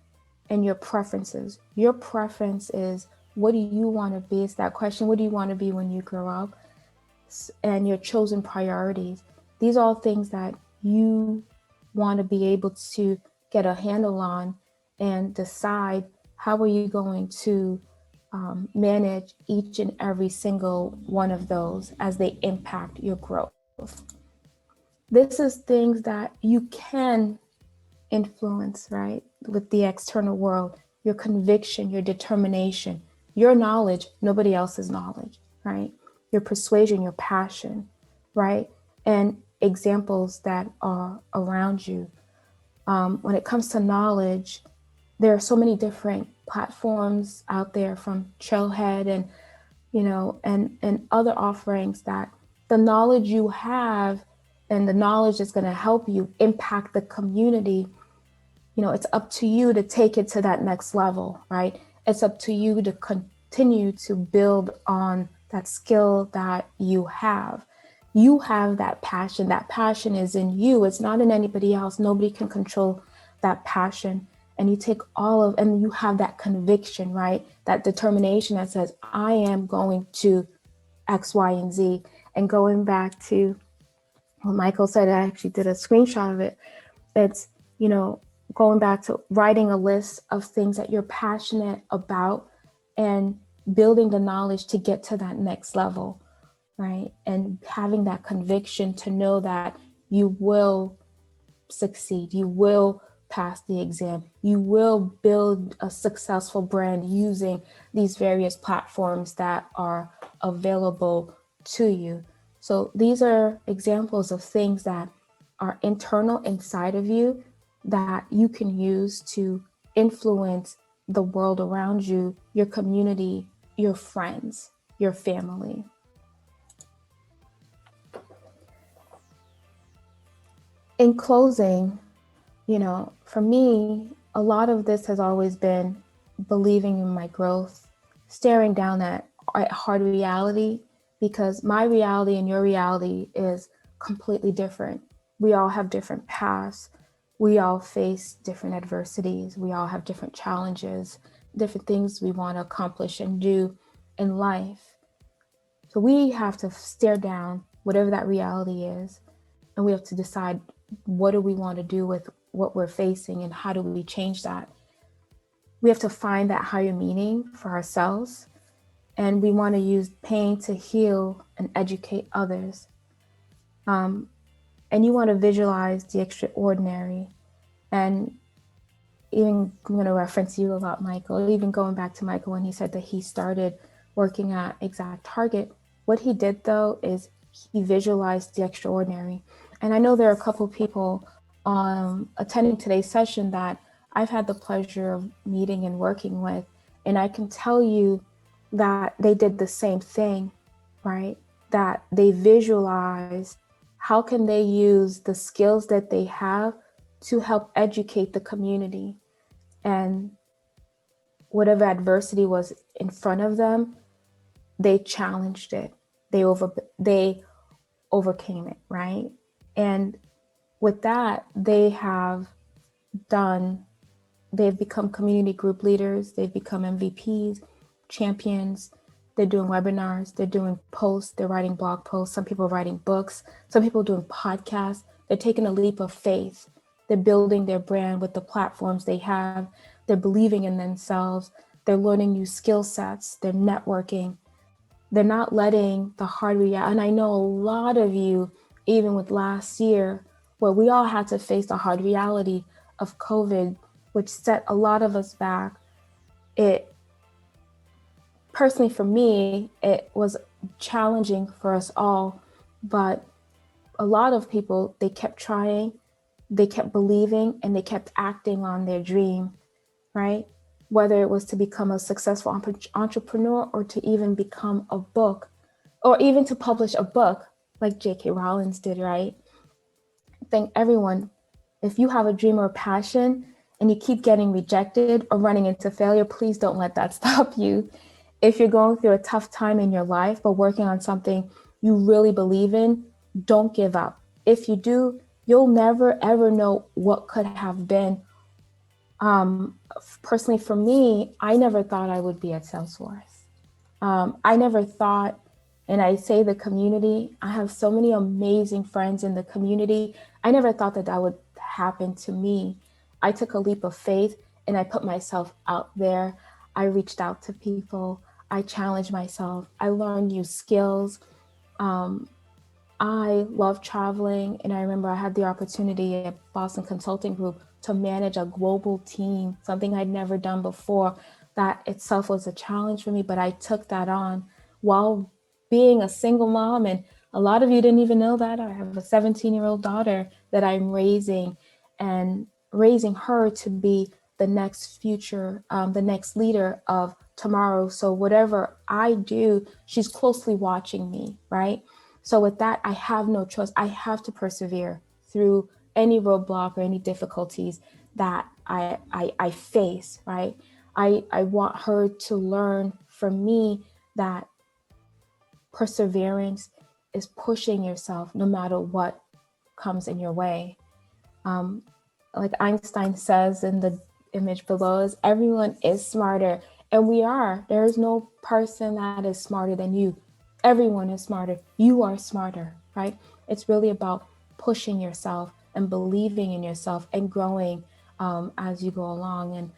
And your preferences. Your preference is, what do you want to be? It's that question, what do you want to be when you grow up? And your chosen priorities. These are all things that you want to be able to get a handle on and decide how are you going to manage each and every single one of those as they impact your growth. This is things that you can influence, right? With the external world, your conviction, your determination, your knowledge, nobody else's knowledge, right? Your persuasion, your passion, right? And examples that are around you. When it comes to knowledge, there are so many different platforms out there, from Trailhead and, and other offerings, that the knowledge you have and the knowledge that's going to help you impact the community, it's up to you to take it to that next level, right? It's up to you to continue to build on that skill that you have. You have that passion. That passion is in you. It's not in anybody else. Nobody can control that passion. And you take and you have that conviction, right? That determination that says, I am going to X, Y, and Z. And going back to what Michael said, I actually did a screenshot of it. It's, going back to writing a list of things that you're passionate about and building the knowledge to get to that next level, right? And having that conviction to know that you will succeed, you will pass the exam, you will build a successful brand using these various platforms that are available to you. So these are examples of things that are internal inside of you that you can use to influence the world around you, your community, your friends, your family. In closing, for me, a lot of this has always been believing in my growth, staring down at hard reality, because my reality and your reality is completely different. We all have different paths. We all face different adversities. We all have different challenges, different things we want to accomplish and do in life. So we have to stare down whatever that reality is, and we have to decide, what do we want to do with what we're facing and how do we change that? We have to find that higher meaning for ourselves, and we want to use pain to heal and educate others. And you want to visualize the extraordinary. And even, I'm going to reference you a lot, Michael, even going back to Michael when he said that he started working at Exact Target. What he did, though, is he visualized the extraordinary. And I know there are a couple of people attending today's session that I've had the pleasure of meeting and working with. And I can tell you that they did the same thing, right? That they visualized how can they use the skills that they have to help educate the community. And whatever adversity was in front of them, they challenged it. They overcame it, right? And with that, they've become community group leaders, they've become MVPs, champions, they're doing webinars, they're doing posts, they're writing blog posts, some people are writing books, some people are doing podcasts, they're taking a leap of faith, they're building their brand with the platforms they have, they're believing in themselves, they're learning new skill sets, they're networking, they're not letting the hard reality, and I know a lot of you, even with last year, where we all had to face the hard reality of COVID, which set a lot of us back. It, personally for me, it was challenging for us all, but a lot of people, they kept trying, they kept believing, and they kept acting on their dream, right? Whether it was to become a successful entrepreneur or to even become a book, or even to publish a book like J.K. Rowling did, right? I think everyone, if you have a dream or a passion and you keep getting rejected or running into failure, please don't let that stop you. If you're going through a tough time in your life, but working on something you really believe in, don't give up. If you do, you'll never ever know what could have been. Personally, for me, I never thought I would be at Salesforce. I never thought, and I say the community, I have so many amazing friends in the community. I never thought that that would happen to me. I took a leap of faith and I put myself out there. I reached out to people. I challenged myself. I learned new skills. I love traveling, and I remember I had the opportunity at Boston Consulting Group to manage a global team, something I'd never done before. That itself was a challenge for me, but I took that on while being a single mom. And a lot of you didn't even know that. I have a 17-year-old daughter that I'm raising, and raising her to be the next future, the next leader of tomorrow. So whatever I do, she's closely watching me, right? So with that, I have no choice. I have to persevere through any roadblock or any difficulties that I face, right? I want her to learn from me that perseverance is pushing yourself no matter what comes in your way. Like Einstein says in the image below, is everyone is smarter, and we are. There is no person that is smarter than you. Everyone is smarter. You are smarter, right? It's really about pushing yourself and believing in yourself and growing as you go along. And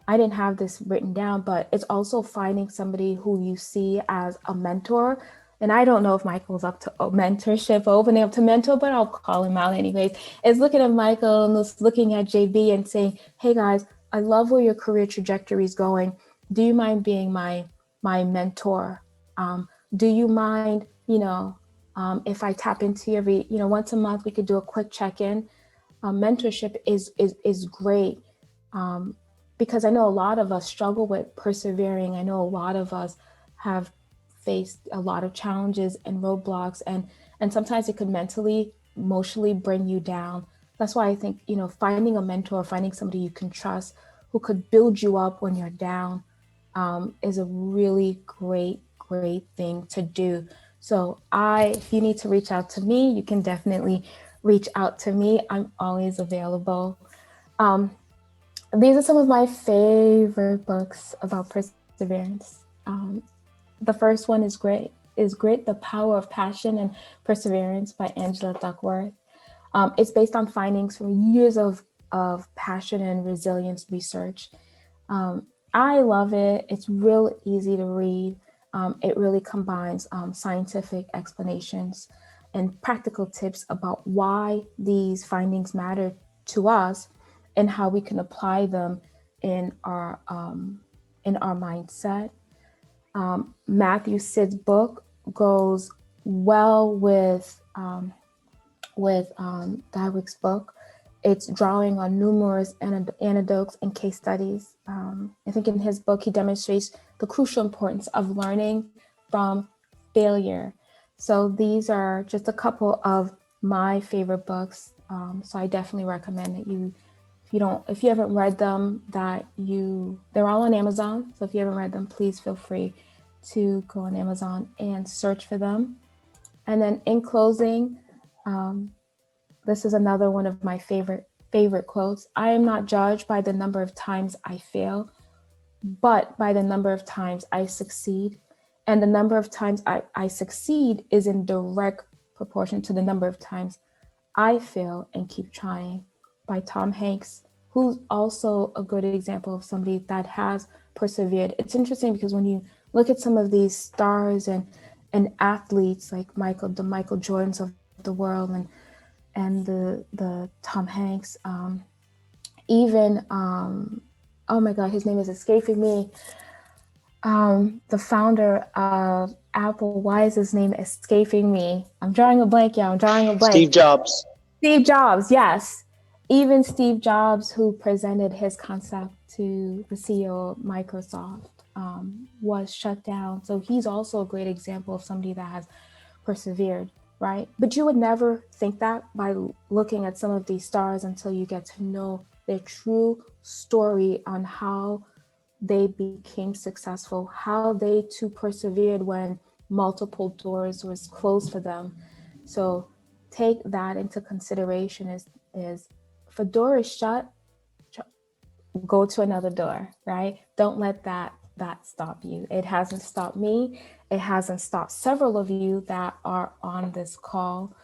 I didn't have this written down, but it's also finding somebody who you see as a mentor. And I don't know if Michael's up to mentorship, opening up to mentor, but I'll call him out anyways. It's looking at Michael and looking at JB and saying, hey guys, I love where your career trajectory is going. Do you mind being my mentor? Do you mind, if I tap into you every, once a month, we could do a quick check-in. Mentorship is great because I know a lot of us struggle with persevering. I know a lot of us have faced a lot of challenges and roadblocks, and sometimes it could mentally, emotionally bring you down. That's why I think, finding a mentor, finding somebody you can trust who could build you up when you're down is a really great thing to do. So if you need to reach out to me, you can definitely reach out to me. I'm always available. These are some of my favorite books about perseverance. The first one is Grit, The Power of Passion and Perseverance by Angela Duckworth. It's based on findings from years of passion and resilience research. I love it. It's real easy to read. It really combines scientific explanations and practical tips about why these findings matter to us and how we can apply them in our mindset. Matthew Sid's book goes well with Dywick's book. It's drawing on numerous anecdotes and case studies. I think in his book, he demonstrates the crucial importance of learning from failure. So these are just a couple of my favorite books. So I definitely recommend that if you haven't read them, they're all on Amazon. So if you haven't read them, please feel free to go on Amazon and search for them. And then in closing, this is another one of my favorite quotes. I am not judged by the number of times I fail, but by the number of times I succeed. And the number of times I succeed is in direct proportion to the number of times I fail and keep trying, by Tom Hanks, who's also a good example of somebody that has persevered. It's interesting because when you look at some of these stars and athletes like the Michael Jordans of the world and the Tom Hanks, even oh my God, his name is escaping me. The founder of Apple, why is his name escaping me? I'm drawing a blank, Steve Jobs. Steve Jobs, yes. Even Steve Jobs, who presented his concept to the CEO of Microsoft, was shut down. So he's also a great example of somebody that has persevered, right? But you would never think that by looking at some of these stars until you get to know their true story on how they became successful, how they too persevered when multiple doors was closed for them. So take that into consideration is if a door is shut, go to another door, right? Don't let that stop you. It hasn't stopped me. It hasn't stopped several of you that are on this call.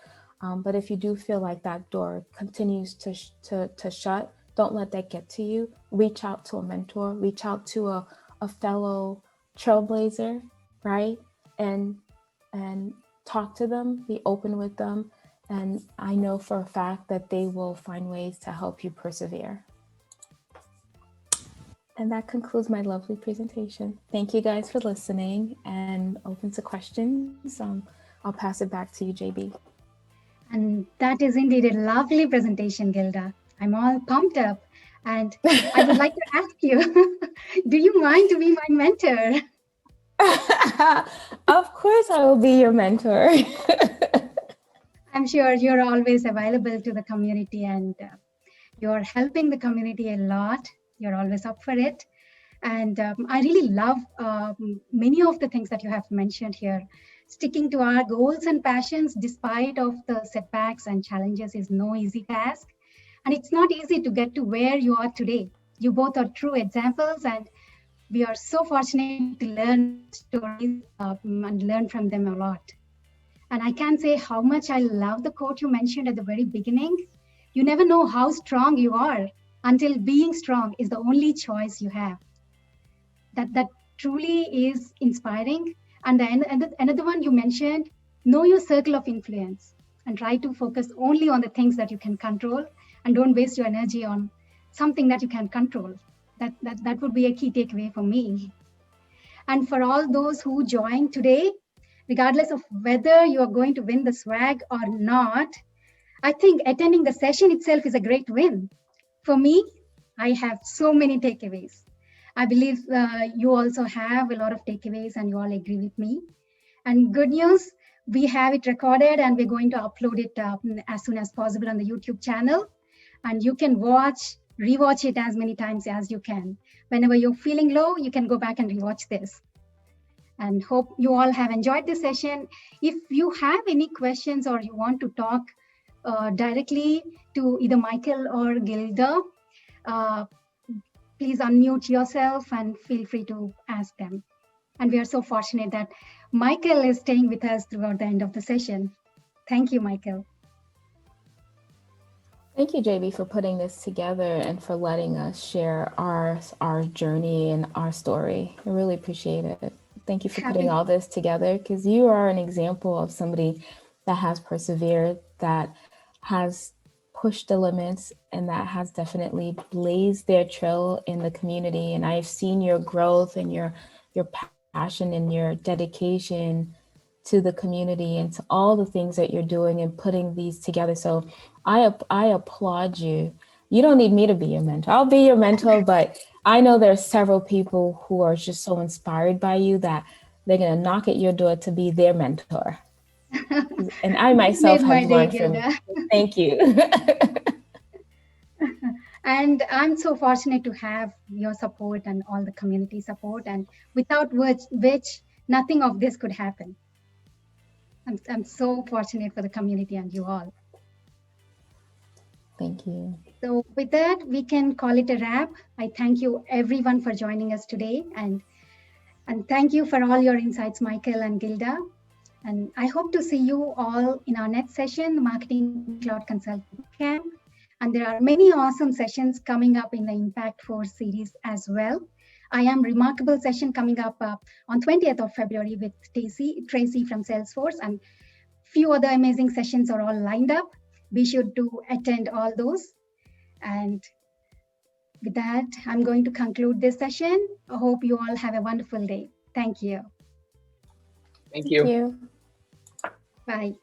But if you do feel like that door continues to shut, don't let that get to you. Reach out to a mentor, reach out to a fellow trailblazer, right? And talk to them, be open with them. And I know for a fact that they will find ways to help you persevere. And that concludes my lovely presentation. Thank you guys for listening and open to questions. I'll pass it back to you, JB. And that is indeed a lovely presentation, Guilda. I'm all pumped up. And I would like to ask you, do you mind to be my mentor? Of course I will be your mentor. I'm sure you're always available to the community and you're helping the community a lot. You're always up for it. And I really love many of the things that you have mentioned here. Sticking to our goals and passions despite of the setbacks and challenges is no easy task. And it's not easy to get to where you are today. You both are true examples, and we are so fortunate to learn stories and learn from them a lot. And I can say how much I love the quote you mentioned at the very beginning. You never know how strong you are until being strong is the only choice you have. That truly is inspiring. And then another one you mentioned, know your circle of influence and try to focus only on the things that you can control and don't waste your energy on something that you can control. That would be a key takeaway for me. And for all those who joined today, regardless of whether you are going to win the swag or not, I think attending the session itself is a great win. For me, I have so many takeaways. I believe you also have a lot of takeaways and you all agree with me. And good news, we have it recorded and we're going to upload it as soon as possible on the YouTube channel. And you can rewatch it as many times as you can. Whenever you're feeling low, you can go back and rewatch this. And hope you all have enjoyed this session. If you have any questions or you want to talk directly to either Michael or Guilda, please unmute yourself and feel free to ask them. And we are so fortunate that Michael is staying with us throughout the end of the session. Thank you, Michael. Thank you, JB, for putting this together and for letting us share our journey and our story. I really appreciate it. Thank you for putting all this together, because you are an example of somebody that has persevered, that has pushed the limits, and that has definitely blazed their trail in the community. And I've seen your growth and your passion and your dedication to the community and to all the things that you're doing and putting these together. So I applaud you. You don't need me to be your mentor. I'll be your mentor, but I know there are several people who are just so inspired by you that they're going to knock at your door to be their mentor. And I myself have learned from you. Thank you. And I'm so fortunate to have your support and all the community support, and without which nothing of this could happen. I'm so fortunate for the community and you all. Thank you. So with that, we can call it a wrap. I thank you everyone for joining us today, and thank you for all your insights, Michael and Guilda. And I hope to see you all in our next session, the Marketing Cloud Consultant Camp. And there are many awesome sessions coming up in the Impact Force series as well. I am remarkable session coming up on 20th of February with Tracy from Salesforce, and few other amazing sessions are all lined up. Be sure to attend all those. And with that, I'm going to conclude this session. I hope you all have a wonderful day. Thank you. Thank you. Thank you. Bye.